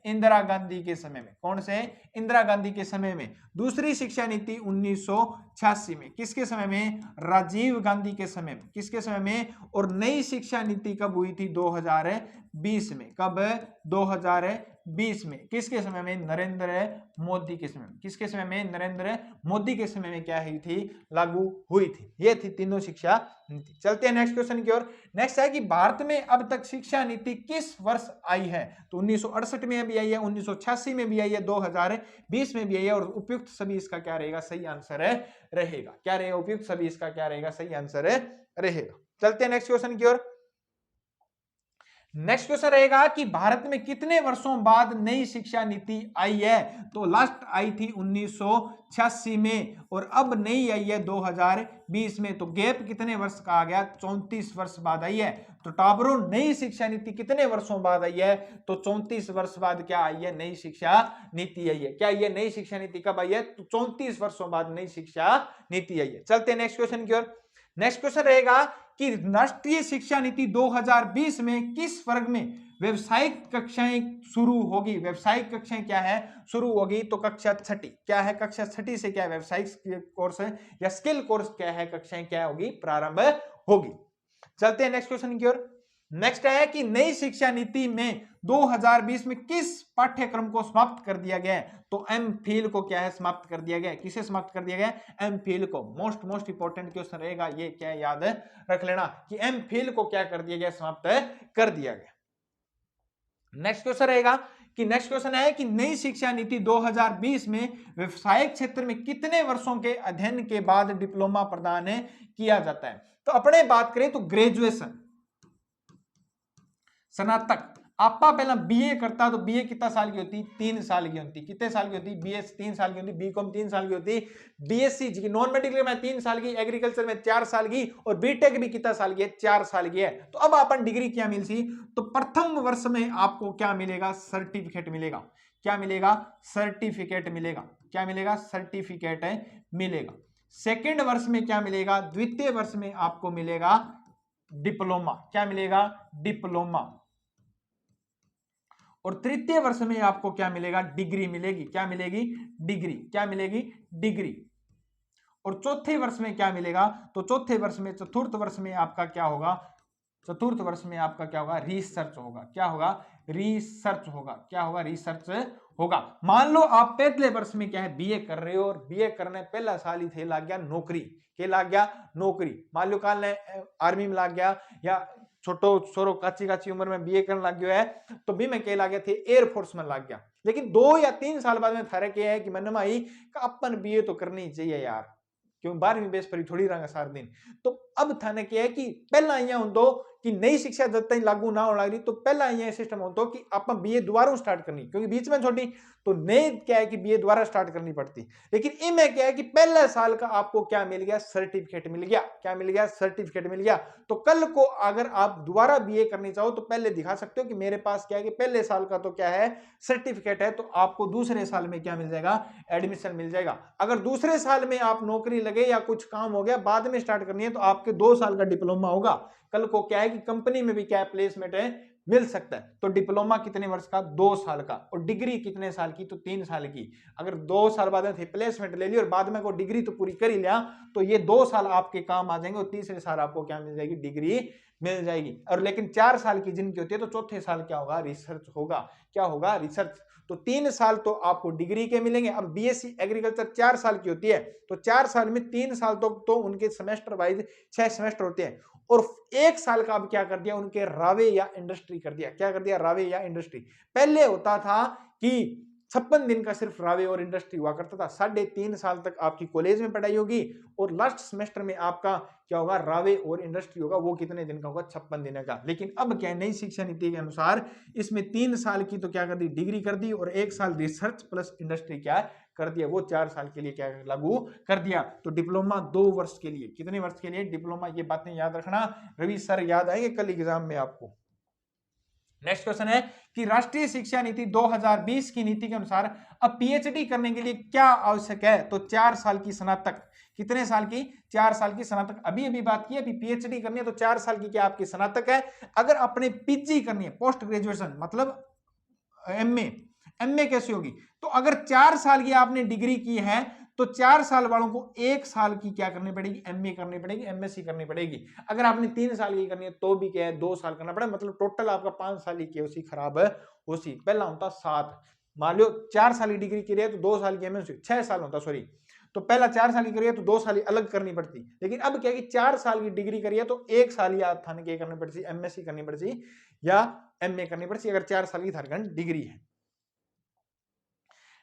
इंदिरा गांधी के समय में। कौन से? इंदिरा गांधी के समय में। दूसरी शिक्षा नीति 1986 में। किसके समय में? राजीव गांधी के समय में। किसके समय में? और नई शिक्षा नीति कब हुई थी? 2020 में। कब? 2020 में। किसके समय में? नरेंद्र मोदी के समय में। किसके समय में? नरेंद्र मोदी के समय में क्या हुई थी? लागू हुई थी। ये थी तीनों शिक्षा नीति। चलते हैं नेक्स्ट क्वेश्चन की ओर। नेक्स्ट है कि भारत में अब तक शिक्षा नीति किस वर्ष आई है? तो 1968 में भी आई है, 1986 में भी आई है, 2020 में भी आई है। और उपयुक्त सभी इसका क्या रहेगा? सही आंसर रहेगा। क्या रहेगा? उपयुक्त सभी इसका क्या रहेगा? सही आंसर रहेगा। चलते हैं नेक्स्ट क्वेश्चन की ओर। नेक्स्ट क्वेश्चन रहेगा कि भारत में कितने वर्षों बाद नई शिक्षा नीति आई है? तो लास्ट आई थी 1986 में और अब नई आई है 2020 में। तो गैप कितने वर्ष का आ गया? 34 वर्ष बाद आई है। तो टाबरो, नई शिक्षा नीति कितने वर्षों बाद आई है? तो 34 वर्ष बाद क्या आई है? नई शिक्षा नीति आई है। क्या ये नई शिक्षा नीति कब आई है? तो 34 वर्षों बाद नई शिक्षा नीति आई है। चलते हैं नेक्स्ट क्वेश्चन की ओर। नेक्स्ट क्वेश्चन रहेगा कि राष्ट्रीय शिक्षा नीति 2020 में किस वर्ग में व्यवसायिक कक्षाएं शुरू होगी? व्यवसायिक कक्षाएं क्या है? शुरू होगी। तो कक्षा छठी। क्या है? कक्षा छठी से क्या है? व्यवसायिक कोर्स है या स्किल कोर्स क्या है? कक्षाएं क्या होगी? प्रारंभ होगी। चलते हैं नेक्स्ट क्वेश्चन की ओर। नेक्स्ट है कि नई शिक्षा नीति में 2020 में किस पाठ्यक्रम को समाप्त कर दिया गया है? तो एमफिल को क्या है? समाप्त कर दिया गया है। किसे समाप्त कर दिया गया है? एमफिल को। मोस्ट इंपोर्टेंट क्वेश्चन रहेगा ये, क्या है? याद रख लेना कि एमफिल को क्या कर दिया गया? समाप्त कर दिया गया। नेक्स्ट क्वेश्चन रहेगा कि नेक्स्ट क्वेश्चन है कि नई शिक्षा नीति 2020 में व्यवसायिक क्षेत्र में कितने वर्षों के अध्ययन के बाद डिप्लोमा प्रदान किया जाता है? तो अपने बात करें तो ग्रेजुएशन, स्नातक, आपा पहला बीए करता तो बीए कितना साल की होती, 3 साल की होती। कितने साल की होती, बीएस 3 साल की होती, बीकॉम 3 साल की होती, बीएससी जी नॉन मेडिकल में 3 साल की, एग्रीकल्चर में 4 साल की, और बीटेक भी कितना साल की है, 4 साल की है। तो अब अपन डिग्री क्या मिल सी, तो प्रथम वर्ष में आपको क्या मिलेगा, सर्टिफिकेट मिलेगा। क्या मिलेगा, सर्टिफिकेट मिलेगा। क्या मिलेगा, सर्टिफिकेट मिलेगा। सेकेंड वर्ष में क्या मिलेगा, द्वितीय वर्ष में आपको मिलेगा डिप्लोमा। क्या मिलेगा, डिप्लोमा। और तृतीय वर्ष में आपको क्या मिलेगा, डिग्री मिलेगी। क्या मिलेगी, डिग्री। क्या मिलेगी, डिग्री। और चौथे वर्ष में क्या मिलेगा, तो चौथे वर्ष में, चतुर्थ वर्ष में आपका क्या होगा, चतुर्थ वर्ष में आपका क्या होगा, रिसर्च होगा। क्या होगा, रिसर्च होगा। क्या होगा, रिसर्च होगा। मान लो आप पहले वर्ष में क्या है, बीए कर रहे हो, और बीए करने पहला साल ही थे लाग गया नौकरी। के लाग गया, नौकरी। मान लो काल ने आर्मी में लाग गया, या छोटो छोरो काची काची उम्र में बीए करने लग गया है, तो भी मैं कह लाग गया थे एयरफोर्स में लाग गया। लेकिन 2 या 3 साल बाद में फर्क यह है कि मन में आई कि अपन बीए तो करनी चाहिए यार, क्यों 12वीं बेस पर थोड़ी रहा सारा दिन। तो अब थाने क्या है कि पहला यहाँ हो दो कि नई शिक्षा जब तक लागू ना हो लगी, तो पहला यहाँ सिस्टम हो तो कि आप बीए दोबारा स्टार्ट करनी, क्योंकि बीच में छोटी तो नए क्या है कि बीए दोबारा स्टार्ट करनी पड़ती। लेकिन इनमें क्या है कि पहले साल का आपको क्या मिल गया, सर्टिफिकेट मिल गया। क्या मिल गया, सर्टिफिकेट मिल गया। तो कल को अगर आप दोबारा बीए करनी चाहो तो पहले दिखा सकते हो कि मेरे पास क्या है कि पहले साल का तो क्या है, सर्टिफिकेट है। तो आपको दूसरे साल में क्या मिल जाएगा, एडमिशन मिल जाएगा। अगर दूसरे साल में आप नौकरी लगे या कुछ काम हो गया बाद में स्टार्ट करनी है, तो आपके 2 साल का डिप्लोमा होगा। कल को क्या है कि कंपनी में भी क्या प्लेसमेंट है, मिल सकता है। तो डिप्लोमा कितने वर्ष का, 2 साल का। और डिग्री कितने साल की, तो 3 साल की। अगर 2 साल बाद में प्लेसमेंट ले ली और बाद में को डिग्री तो पूरी कर ही लिया, तो ये 2 साल आपके काम आ जाएंगे, और तीसरे साल आपको क्या मिल जाएगी, डिग्री मिल जाएगी। और लेकिन 4 साल की जिनकी होती है, तो चौथे साल क्या होगा, रिसर्च होगा। क्या होगा, रिसर्च। तो 3 साल तो आपको डिग्री के मिलेंगे। अब बीएससी एग्रीकल्चर 4 साल की होती है, तो 4 साल में 3 साल तो उनके सेमेस्टर वाइज 6 सेमेस्टर होते हैं, और 1 साल का अब क्या कर दिया, उनके रावे या इंडस्ट्री कर दिया। क्या कर दिया, रावे या इंडस्ट्री। पहले होता था कि 56 दिन का सिर्फ रावे और इंडस्ट्री हुआ करता था। 3.5 साल तक आपकी कॉलेज में पढ़ाई होगी, और लास्ट सेमेस्टर में आपका क्या होगा, रावे और इंडस्ट्री होगा। वो कितने दिन का होगा, 56 दिन का। लेकिन अब क्या, नई शिक्षा नीति के अनुसार इसमें 3 साल की तो क्या कर दी, डिग्री कर दी, और 1 साल रिसर्च प्लस इंडस्ट्री क्या कर दिया, वो 4 साल के लिए क्या लागू कर दिया। तो डिप्लोमा 2 वर्ष के लिए, कितने वर्ष के लिए डिप्लोमा, ये बातें याद रखना, रवि सर याद आएंगे कल एग्जाम में आपको। नेक्स्ट क्वेश्चन है कि राष्ट्रीय शिक्षा नीति 2020 की नीति के अनुसार अब पीएचडी करने के लिए क्या आवश्यक है, तो 4 साल की स्नातक। कितने साल की, 4 साल की स्नातक। अभी बात की, अभी पीएचडी करनी है तो 4 साल की क्या आपकी स्नातक है। अगर आपने पीजी करनी है, पोस्ट ग्रेजुएशन मतलब एमए कैसी होगी, तो अगर 4 साल की आपने डिग्री की है, तो 4 साल वालों को 1 साल की क्या करनी पड़ेगी, एमए करनी पड़ेगी, एमएससी करनी पड़ेगी। अगर आपने 3 साल की करनी है तो भी क्या है, 2 साल करना पड़ेगा। मतलब टोटल आपका 5 साल की केओसी खराब हो सी। पहला होता 7, मान लो 4 साल की डिग्री की है तो 2 साल की एमएससी, 6 साल होता, सॉरी। तो पहला 4 साल की करिए तो 2 साल ही अलग करनी पड़ती। लेकिन अब क्या कि 4 साल की डिग्री करिए तो 1 साल ही आप थाने के करनी पड़ती, एमएससी करनी पड़ती या एमए करनी पड़ती, अगर 4 साल की थारखंड डिग्री है।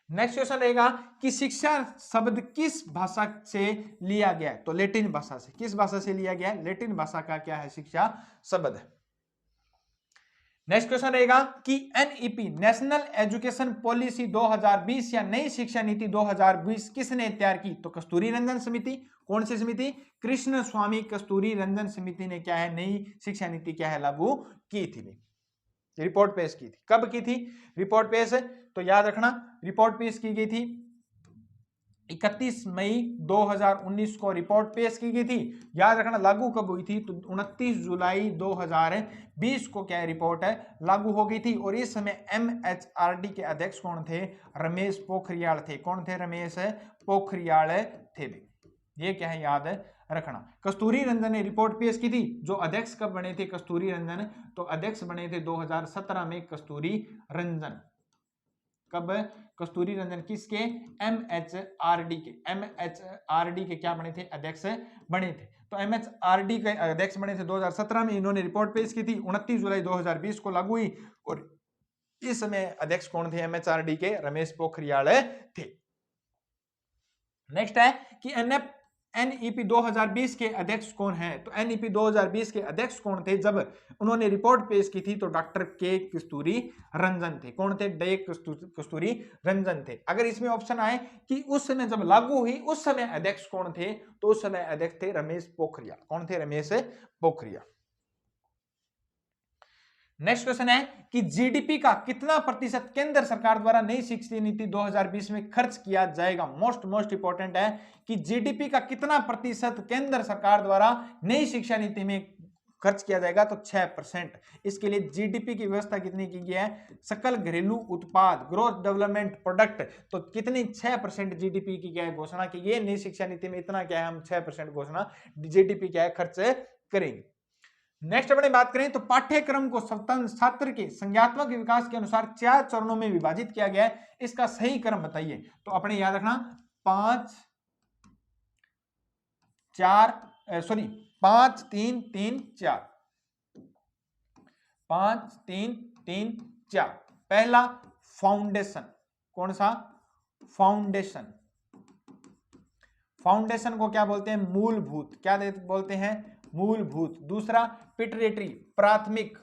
नेक्स्ट क्वेश्चन रहेगा कि शिक्षा शब्द किस भाषा से लिया गया है, तो लैटिन भाषा से। किस भाषा से लिया गया है, लैटिन भाषा का क्या है शिक्षा शब्द है। नेक्स्ट क्वेश्चन रहेगा कि एनईपी नेशनल एजुकेशन पॉलिसी 2020 या नई शिक्षा नीति 2020 किसने तैयार की, तो कस्तूरी रंजन समिति। कौन सी समिति, कृष्ण स्वामी कस्तूरी रंजन समिति ने क्या है, नई शिक्षा नीति क्या है लागू की थी, रिपोर्ट पेश की थी। कब की थी रिपोर्ट पेश, तो याद रखना रिपोर्ट पेश की गई थी 31 मई 2019 को रिपोर्ट पेश की गई थी। याद रखना लागू कब हुई थी, तो 29 जुलाई 2020 को क्या रिपोर्ट है लागू हो गई थी। और इस समय एमएचआरडी के अध्यक्ष कौन थे, रमेश पोखरियाल थे। कौन थे, रमेश पोखरियाल थे। ये क्या है याद रखना। कस्तूरी रंजन ने रिपोर्ट पेश की थी। जो अध्यक्ष कब बने थे कस्तूरी रंजन, तो अध्यक्ष बने थे 2017 में कस्तूरी रंजन। कब, कस्तूरी रंजन किसके, एमएचआरडी के। एमएचआरडी के क्या बने थे, अध्यक्ष बने थे। तो एमएचआरडी के अध्यक्ष बने थे 2017 में। इन्होंने रिपोर्ट पेश की थी, 29 जुलाई 2020 को लागू हुई। और इस समय अध्यक्ष कौन थे एमएचआरडी के, रमेश पोखरियाल थे। नेक्स्ट है कि एनईपी 2020 के अध्यक्ष कौन है? तो एनईपी 2020 के अध्यक्ष कौन थे? जब उन्होंने रिपोर्ट पेश की थी तो डॉक्टर के कस्तूरी रंजन थे। कौन थे? डे कस्तूरी रंजन थे। अगर इसमें ऑप्शन आए कि उस समय जब लागू हुई उस समय अध्यक्ष कौन थे, तो उस समय अध्यक्ष थे रमेश पोखरियाल। कौन थे? रमेश पोखरियाल। नेक्स्ट क्वेश्चन है कि जीडीपी का कितना प्रतिशत केंद्र सरकार द्वारा नई शिक्षा नीति 2020 में खर्च किया जाएगा? मोस्ट इंपॉर्टेंट है कि जीडीपी का कितना प्रतिशत केंद्र सरकार द्वारा नई शिक्षा नीति में खर्च किया जाएगा? तो 6%। इसके लिए जीडीपी की व्यवस्था कितनी की गई है? सकल घरेलू उत्पाद, ग्रोथ डेवलपमेंट प्रोडक्ट। तो कितनी? 6% जीडीपी की क्या है? घोषणा की गई। नई शिक्षा नीति में इतना क्या है? हम 6% घोषणा जीडीपी क्या है? खर्च करेंगे। नेक्स्ट अपने बात करें तो पाठ्यक्रम को छात्र के संज्ञात्मक विकास के अनुसार 4 चरणों में विभाजित किया गया है। इसका सही क्रम बताइए। तो अपने याद रखना 5 3 3 4। 5 3 3 4। पहला फाउंडेशन। कौन सा? फाउंडेशन। फाउंडेशन को क्या बोलते हैं? मूलभूत। क्या बोलते हैं? मूलभूत। दूसरा पिटरेटरी, प्राथमिक।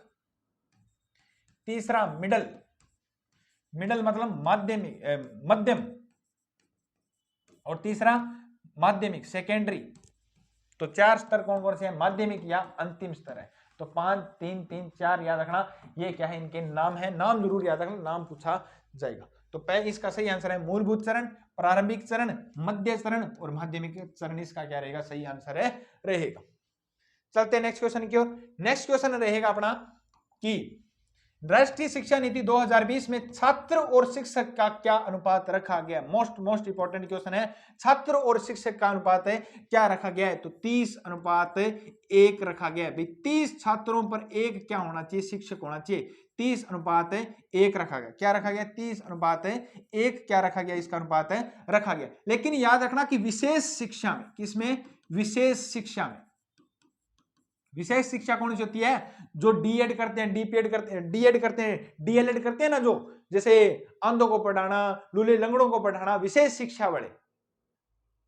तीसरा मिडल। मिडल मतलब माध्यमिक, मध्यम। और तीसरा माध्यमिक, सेकेंडरी। तो 4 स्तर कौन कौन से हैं? माध्यमिक या अंतिम स्तर है। तो 5 3 3 4 याद रखना। ये क्या है? इनके नाम है। नाम जरूर याद रखना, नाम पूछा जाएगा। तो इसका सही आंसर है मूलभूत चरण, प्रारंभिक चरण, मध्य चरण और माध्यमिक चरण। इसका क्या रहेगा? सही आंसर है रहेगा। चलते हैं नेक्स्ट क्वेश्चन की ओर। नेक्स्ट क्वेश्चन रहेगा अपना कि राष्ट्रीय शिक्षा नीति 2020 में छात्र और शिक्षक का क्या अनुपात रखा गया? मोस्ट इंपॉर्टेंट क्वेश्चन है। छात्र और शिक्षक का अनुपात है क्या रखा गया है? तो 30:1 रखा गया है। 30 छात्रों पर 1 क्या होना चाहिए? शिक्षक होना चाहिए। 30:1 रखा गया। क्या रखा गया? 30:1 क्या रखा गया? इसका अनुपात है रखा गया। लेकिन याद रखना कि विशेष शिक्षा में, किसमें? विशेष शिक्षा में। विशेष शिक्षा कौन सी होती है? जो डीएड करते हैं, डीपीएड करते हैं, डीएड करते हैं, डीएलएड करते हैं ना, जो जैसे अंधों को पढ़ाना, लूले लंगड़ों को पढ़ाना, विशेष शिक्षा वाले,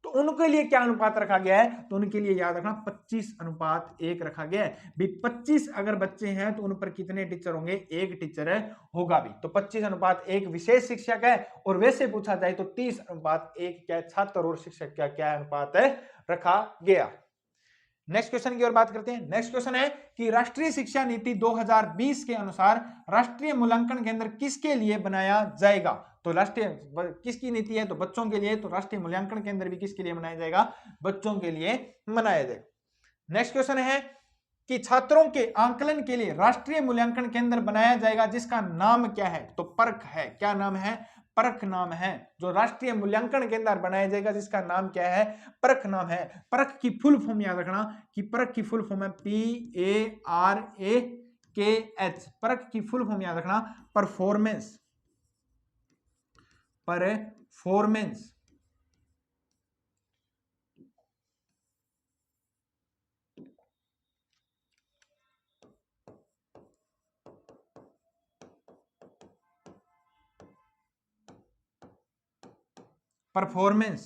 तो उनके लिए क्या अनुपात रखा गया है? तो उनके लिए याद रखना 25:1 रखा गया है। भी 25 अगर बच्चे हैं तो उन पर कितने टीचर होंगे? 1 टीचर होगा भी। तो 25:1 विशेष शिक्षक है। और वैसे पूछा जाए तो 30:1 क्या छात्र और शिक्षक का क्या अनुपात है रखा गया। नेक्स्ट क्वेश्चन की ओर बात करते हैं। नेक्स्ट क्वेश्चन है कि राष्ट्रीय शिक्षा नीति 2020 के अनुसार राष्ट्रीय मूल्यांकन केंद्र किसके लिए बनाया जाएगा? तो राष्ट्रीय किसकी नीति है? तो बच्चों के लिए। तो राष्ट्रीय मूल्यांकन केंद्र भी किसके लिए बनाया जाएगा? बच्चों के लिए बनाया जाएगा। नेक्स्ट क्वेश्चन है कि छात्रों के आंकलन के लिए राष्ट्रीय मूल्यांकन केंद्र बनाया जाएगा जिसका नाम क्या है? तो परख है। क्या नाम है? परख नाम है। जो राष्ट्रीय मूल्यांकन केंद्र बनाया जाएगा जिसका नाम क्या है? परख नाम है। परख की फुल फॉर्म याद रखना कि परख की फुल फॉर्म है PARAKH। परख की फुल फॉर्म याद रखना performance. Performance performance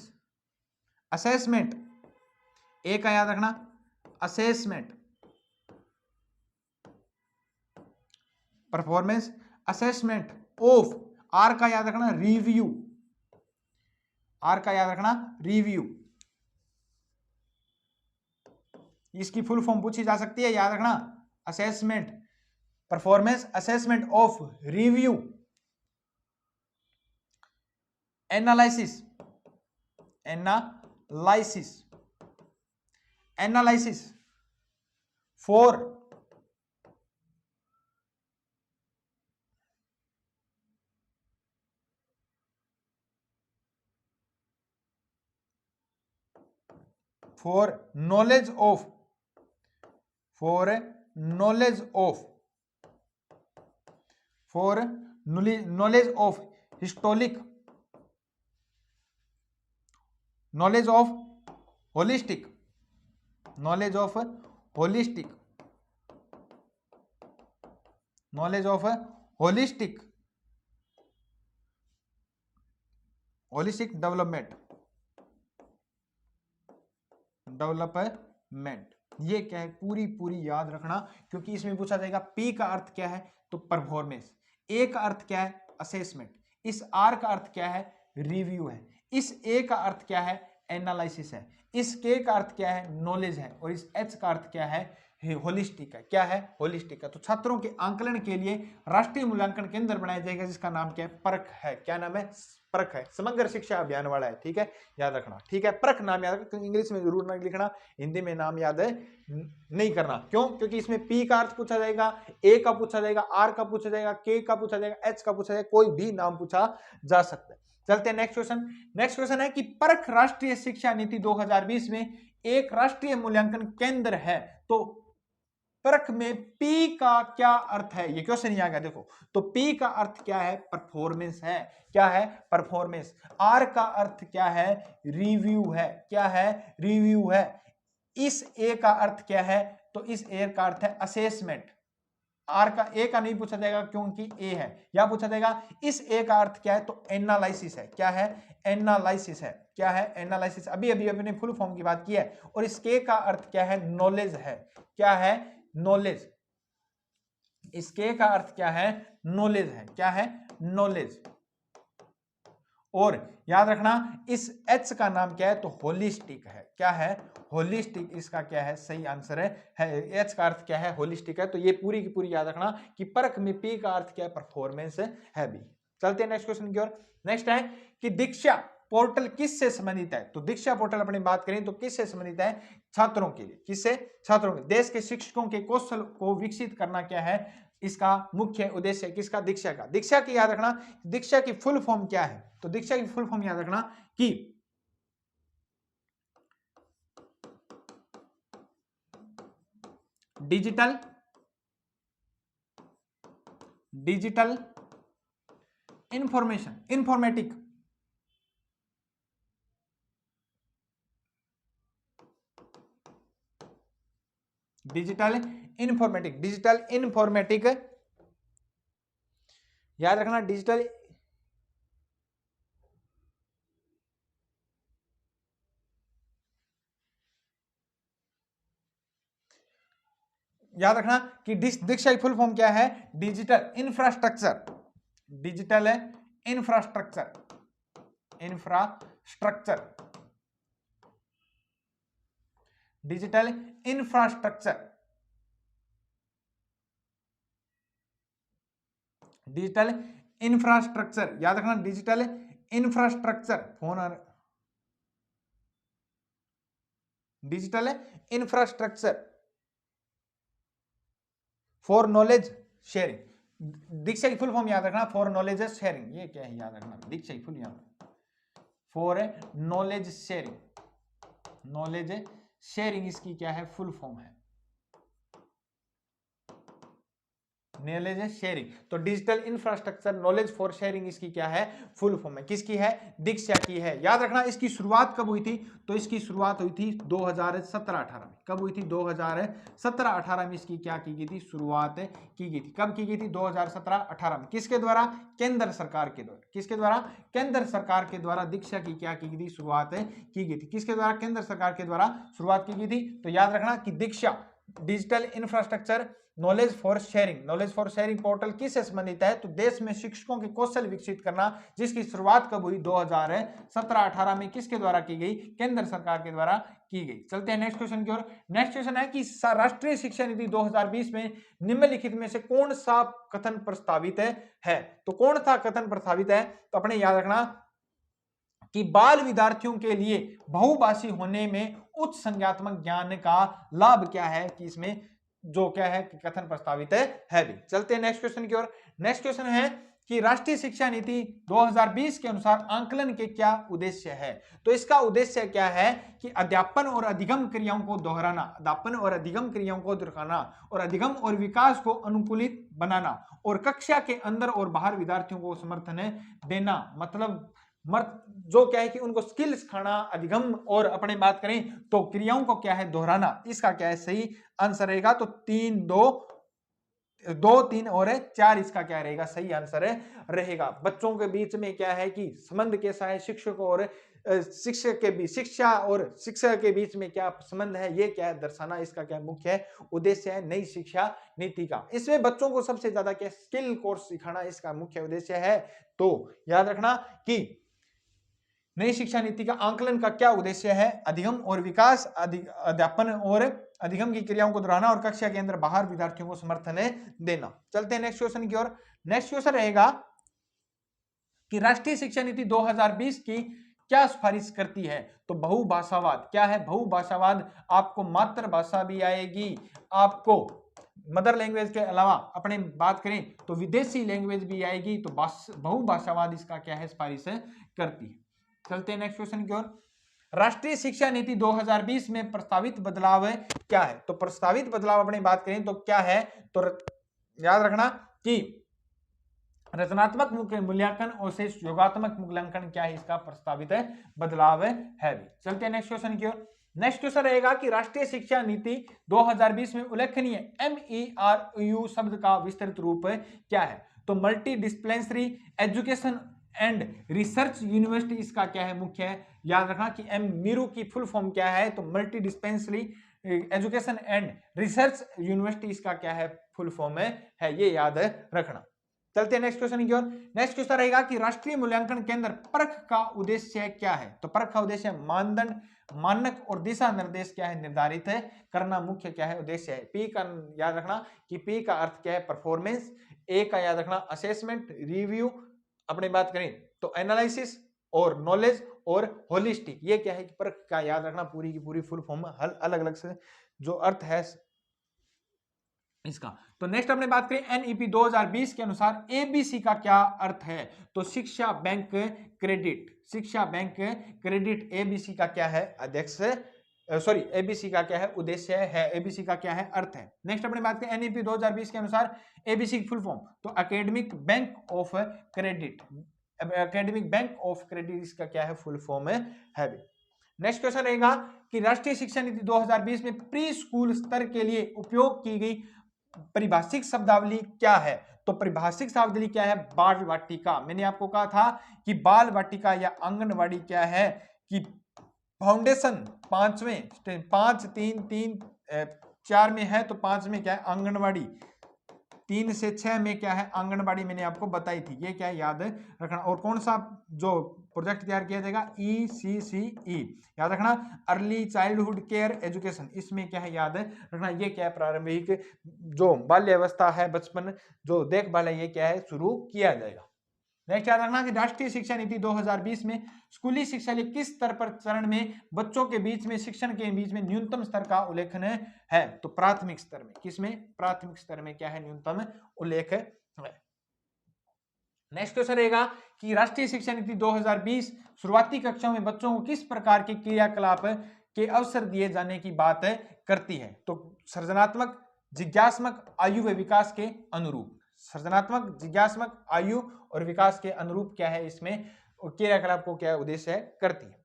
assessment. A का याद रखना assessment, performance assessment of. R का याद रखना रिव्यू। आर का याद रखना रिव्यू। इसकी फुल फॉर्म पूछी जा सकती है, याद रखना assessment, performance assessment of review. Analysis. Analysis. Analysis for knowledge of, for knowledge of, for knowledge of historic, knowledge of holistic, knowledge of holistic, knowledge of holistic, holistic development, development. ये क्या है, पूरी पूरी याद रखना, क्योंकि इसमें पूछा जाएगा पी का अर्थ क्या है तो परफॉर्मेंस, ए का अर्थ क्या है असेसमेंट, इस आर का अर्थ क्या है रिव्यू है, इस ए का अर्थ क्या है एनालिसिस है, इस के का अर्थ क्या है नॉलेज है, और इस एच का अर्थ क्या है होलिस्टिक है। क्या है होलिस्टिक है। तो छात्रों के आंकलन के लिए राष्ट्रीय मूल्यांकन केंद्र बनाया जाएगा जिसका नाम क्या है परख है। क्या नाम है परख है, समग्र शिक्षा अभियान वाला है। ठीक है, याद रखना। ठीक है, परख नाम याद रखना, इंग्लिश में जरूर ना लिखना, हिंदी में नाम याद है नहीं करना। क्यों? क्योंकि इसमें पी का अर्थ पूछा जाएगा, ए का पूछा जाएगा, आर का पूछा जाएगा, के का पूछा जाएगा, एच का पूछा जाएगा, कोई भी नाम पूछा जा सकता है। चलते हैं नेक्स्ट क्वेश्चन। नेक्स्ट क्वेश्चन है कि परख राष्ट्रीय शिक्षा नीति 2020 में एक राष्ट्रीय मूल्यांकन केंद्र है, तो परख में पी का क्या अर्थ है, ये क्वेश्चन ही आ गया। देखो तो पी का अर्थ क्या है परफॉर्मेंस है। क्या है परफॉर्मेंस। आर का अर्थ क्या है रिव्यू है। क्या है रिव्यू है। इस ए का अर्थ क्या है तो इस ए का अर्थ है असेसमेंट। आर का ए का नहीं पूछा जाएगा क्योंकि ए है, या पूछा जाएगा इस ए का अर्थ क्या है तो एनालिसिस है। क्या है एनालिसिस है। क्या है एनालिसिस, अभी अभी अपने फुल फॉर्म की बात की है। और इस के का अर्थ क्या है नॉलेज है। क्या है नॉलेज। इसके का अर्थ क्या है नॉलेज है। क्या है नॉलेज। और याद रखना इस एच का नाम क्या है तो होलिस्टिक है। क्या है होलिस्टिक, इसका क्या है सही आंसर है एच का अर्थ क्या है होलिस्टिक है। तो ये पूरी की पूरी याद रखना कि परख में पी का अर्थ क्या है परफॉर्मेंस है भी। चलते हैं नेक्स्ट क्वेश्चन की ओर। नेक्स्ट है कि दीक्षा पोर्टल किससे संबंधित है। तो दीक्षा पोर्टल अपनी बात करें तो किससे संबंधित है छात्रों के लिए। किससे छात्रों के, देश के शिक्षकों के कौशल को विकसित करना क्या है इसका मुख्य उद्देश्य किसका दीक्षा का। दीक्षा की याद रखना, दीक्षा की फुल फॉर्म क्या है तो दीक्षा की फुल फॉर्म याद रखना कि digital information informatic digital informatic याद रखना डिजिटल याद रखना कि दीक्षा की फुल फॉर्म क्या है digital infrastructure. Digital infrastructure digital infrastructure digital infrastructure याद रखना digital infrastructure phone digital infrastructure for knowledge sharing. Diksha की फुल फॉर्म याद रखना फॉर नॉलेज शेयरिंग। ये क्या है याद रखना दीक्षा की फुल याद फॉर नॉलेज शेयरिंग इसकी क्या है फुल फॉर्म है नॉलेज शेयरिंग। तो digital infrastructure knowledge for sharing इसकी क्या है फुल फॉर्म है। किसकी है दीक्षा की है। याद रखना इसकी शुरुआत कब हुई थी तो इसकी शुरुआत हुई थी 2017-18 में। कब हुई थी 2017-18 में इसकी क्या की गई थी शुरुआत की गई थी। कब की गई थी 2017-18 में। किसके द्वारा केंद्र सरकार के द्वारा। किसके द्वारा केंद्र सरकार के द्वारा दीक्षा की क्या की गई थी शुरुआत की गई थी। किसके द्वारा केंद्र सरकार के द्वारा शुरुआत की गई थी। तो याद रखना कि Diksha digital infrastructure knowledge for sharing portal किससे संबंधित है तो देश में शिक्षकों के कौशल विकसित करना, जिसकी शुरुआत कब हुई 2017-18 में। किसके द्वारा की गई केंद्र सरकार के द्वारा की गई। चलते हैं नेक्स्ट क्वेश्चन की ओर। नेक्स्ट क्वेश्चन है कि राष्ट्रीय शिक्षा नीति 2020 में निम्नलिखित में से कौन सा कथन प्रस्तावित है। तो कौन सा कथन प्रस्तावित है तो अपने याद रखना कि बाल विद्यार्थियों के लिए बहुभाषी होने में उच्च संज्ञात्मक ज्ञान का लाभ क्या है कि इसमें जो क्या है कि कथन प्रस्तावित है भी। चलते हैं नेक्स्ट क्वेश्चन की ओर। नेक्स्ट क्वेश्चन है कि राष्ट्रीय शिक्षा नीति 2020 के अनुसार आंकलन के क्या उद्देश्य है। तो इसका उद्देश्य क्या है कि अध्यापन और अधिगम क्रियाओं को दोहराना, अध्यापन और अधिगम क्रियाओं को दोहराना और अधिगम और विकास को अनुकूलित बनाना और कक्षा के अंदर और बाहर विद्यार्थियों को समर्थन देना। मतलब जो क्या है कि उनको स्किल सिखाना, अधिगम और अपने बात करें तो क्रियाओं को क्या है दोहराना। इसका क्या है सही आंसर रहेगा तो 3, 2 2, 3 और 4 इसका क्या रहेगा, सही आंसर रहेगा। बच्चों के बीच में क्या है कि संबंध कैसा है, शिक्षक और शिक्षक के बीच, शिक्षा और शिक्षक के बीच में क्या संबंध है, ये क्या है दर्शाना इसका क्या मुख्य उद्देश्य है नई शिक्षा नीति का। इसमें बच्चों को सबसे ज्यादा क्या स्किल कोर्स सिखाना इसका मुख्य उद्देश्य है। तो याद रखना कि नई शिक्षा नीति का आंकलन का क्या उद्देश्य है, अधिगम और विकास, अध्यापन और अधिगम की क्रियाओं को दोहराना और कक्षा के अंदर बाहर विद्यार्थियों को समर्थन देना। चलते हैं नेक्स्ट क्वेश्चन की ओर। नेक्स्ट क्वेश्चन रहेगा कि राष्ट्रीय शिक्षा नीति 2020 की क्या सिफारिश करती है। तो बहुभाषावाद क्या है, बहुभाषावाद आपको मातृभाषा भी आएगी, आपको मदर लैंग्वेज के अलावा अपने बात करें तो विदेशी लैंग्वेज भी आएगी। तो बहुभाषावाद इसका क्या है, सिफारिश करती है। चलते हैं नेक्स्ट क्वेश्चन की ओर। राष्ट्रीय शिक्षा नीति 2020 में प्रस्तावित बदलाव क्या है। तो प्रस्तावित बदलाव अपनी बात करें तो क्या है, तो याद रखना कि रचनात्मक मूल्यांकन और से योगात्मक मूल्यांकन क्या है, इसका प्रस्तावित बदलाव है भी। चलते हैं नेक्स्ट क्वेश्चन की ओर। नेक्स्ट क्वेश्चन रहेगा कि राष्ट्रीय शिक्षा नीति 2020 में उल्लेखनीय MERU शब्द का विस्तृत रूप क्या है। तो multi disciplinary education and research university इसका क्या है मुख्य है। याद रखना कि MERU की फुल फॉर्म क्या है, तो multi disciplinary education and research university इसका क्या है, फुल फॉर्म है, ये याद रखना। चलते हैं नेक्स्ट क्वेश्चन की ओर। नेक्स्ट क्वेश्चन रहेगा कि राष्ट्रीय मूल्यांकन के अंदर परख का उद्देश्य क्या है। तो परख का उद्देश्य मानदंड, मानक और दिशा निर्देश क्या है, निर्धारित करना मुख्य क्या है उद्देश्य है। पी का याद रखना कि पी का अर्थ क्या है, परफॉर्मेंस। ए का याद रखना असेसमेंट, रिव्यू, अपनी बात करें तो एनालिसिस और नॉलेज और होलिस्टिक, ये क्या है कि परख का याद रखना पूरी की पूरी फुल फॉर्म अलग अलग से जो अर्थ है इसका। तो नेक्स्ट अपने बात करें NEP 2020 के अनुसार ABC का क्या अर्थ है। तो शिक्षा बैंक क्रेडिट, शिक्षा बैंक क्रेडिट ABC का क्या है अध्यक्ष, सॉरी ABC का क्या है उद्देश्य है, ABC का क्या है अर्थ है। नेक्स्ट अपने बात करें NEP 2020 के अनुसार ABC की फुल फॉर्म, तो academic bank of credit, academic bank of credit इसका क्या है फुल फॉर्म है। नेक्स्ट क्वेश्चन रहेगा कि राष्ट्रीय शिक्षा नीति 2020 में प्री स्कूल स्तर के लिए उपयोग की गई परिभाषिक शब्दावली क्या है। तो परिभाषिक शब्दावली क्या है, बाल वाटिका। मैंने आपको कहा था कि बाल वाटिका या आंगनवाड़ी क्या है कि फाउंडेशन 5वें 5 3 3 4 में है, तो 5 में क्या है आंगनवाड़ी, 3 से 6 में क्या है आंगनबाड़ी, मैंने आपको बताई थी, ये क्या है याद रखना। और कौन सा जो प्रोजेक्ट तैयार किया जाएगा, ECCE याद रखना, अर्ली चाइल्डहुड केयर एजुकेशन, इसमें क्या है याद रखना, ये क्या है प्रारंभिक जो बाल्य अवस्था है, बचपन जो देखभाल है, ये क्या है शुरू किया जाएगा। नेक्स्ट याद रखना कि राष्ट्रीय शिक्षा नीति 2020 में स्कूली शिक्षा के किस स्तर पर चरण में बच्चों के बीच में शिक्षण के बीच में न्यूनतम स्तर का उल्लेखन है। तो प्राथमिक स्तर में, किसमें, प्राथमिक स्तर में क्या है न्यूनतम उल्लेख है। नेक्स्ट क्वेश्चन रहेगा कि राष्ट्रीय शिक्षा नीति 2020 शुरुआती कक्षाओं में बच्चों को किस प्रकार के क्रियाकलाप के अवसर दिए जाने की बात करती है। तो सृजनात्मक, जिज्ञासात्मक आयु व विकास के अनुरूप, सृजनात्मक, जिज्ञासात्मक आयु और विकास के अनुरूप क्या है इसमें क्रियाकलाप को क्या उद्देश्य है करती है।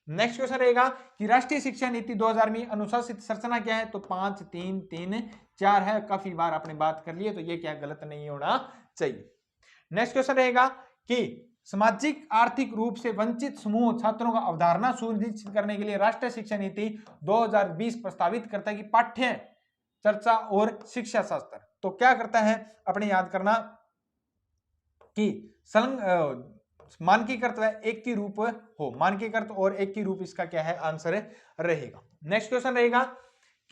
नेक्स्ट क्वेश्चन रहेगा कि राष्ट्रीय शिक्षा नीति 2000 में अनुशासित संरचना क्या है। तो 5 3 3 4 है, काफी बार आपने बात कर ली है, तो ये क्या गलत नहीं होना चाहिए। नेक्स्ट क्वेश्चन रहेगा कि सामाजिक आर्थिक रूप से वंचित समूह छात्रों का अवधारणा सुनिश्चित करने के लिए राष्ट्रीय शिक्षा नीति 2020 प्रस्तावित करता है कि पाठ्य चर्चा और शिक्षा शास्त्र। तो क्या करता है अपने याद करना कि मानकीकृत व एक की रूप हो, मानकीकृत और एक की रूप इसका क्या है आंसर रहेगा। नेक्स्ट क्वेश्चन रहेगा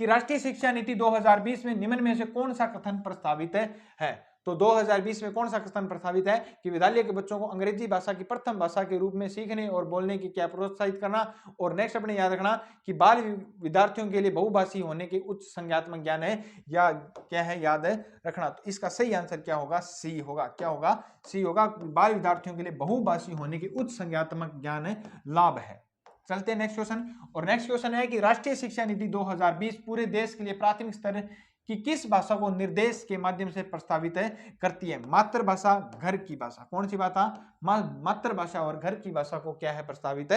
कि राष्ट्रीय शिक्षा नीति 2020 में निम्न में से कौन सा कथन प्रस्तावित है। तो 2020 में कौन सा कथन प्रस्तावित है कि विद्यालय के बच्चों को अंग्रेजी भाषा की प्रथम भाषा के रूप में सीखने और बोलने की क्या प्रोत्साहित करना। और नेक्स्ट अपने याद रखना कि बाल विद्यार्थियों के लिए बहुभाषी होने के उच्च संज्ञात्मक ज्ञान है या क्या है याद रखना। तो इसका सही आंसर क्या होगा, सी होगा। क्या होगा, सी होगा। बाल विद्यार्थियों के लिए बहुभाषी होने के उच्च संज्ञात्मक ज्ञान लाभ है। चलते हैं नेक्स्ट क्वेश्चन। और नेक्स्ट क्वेश्चन है कि राष्ट्रीय शिक्षा नीति 2020 पूरे देश के लिए प्राथमिक स्तर की किस भाषा को निर्देश के माध्यम से प्रस्तावित करती है। मातृभाषा, घर की भाषा, कौन सी भाषा, मातृभाषा और घर की भाषा को क्या है प्रस्तावित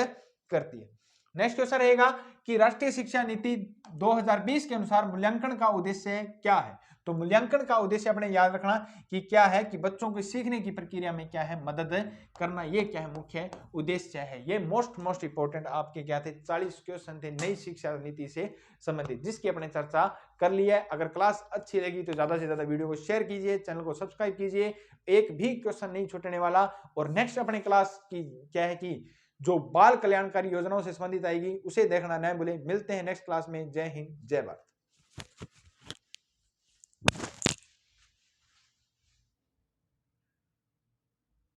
करती है। नेक्स्ट क्वेश्चन रहेगा कि राष्ट्रीय शिक्षा नीति 2020 के अनुसार मूल्यांकन का उद्देश्य क्या है? तो मूल्यांकन का उद्देश्य अपने याद रखना कि क्या है कि बच्चों को सीखने की प्रक्रिया में क्या है, मदद करना। ये क्या है, मुख्य उद्देश्य है। ये मोस्ट इंपोर्टेंट आपके क्या थे, 40 क्वेश्चन थे नई शिक्षा नीति से संबंधित, जिसकी अपने चर्चा कर ली है। अगर क्लास अच्छी लगी तो ज्यादा से ज्यादा वीडियो को शेयर कीजिए, चैनल को सब्सक्राइब कीजिए, एक भी क्वेश्चन नहीं छूटने वाला। और नेक्स्ट अपने क्लास की क्या है कि जो बाल कल्याणकारी योजनाओं से संबंधित आएगी उसे देखना न भूलें। मिलते हैं नेक्स्ट क्लास में। जय हिंद, जय भारत।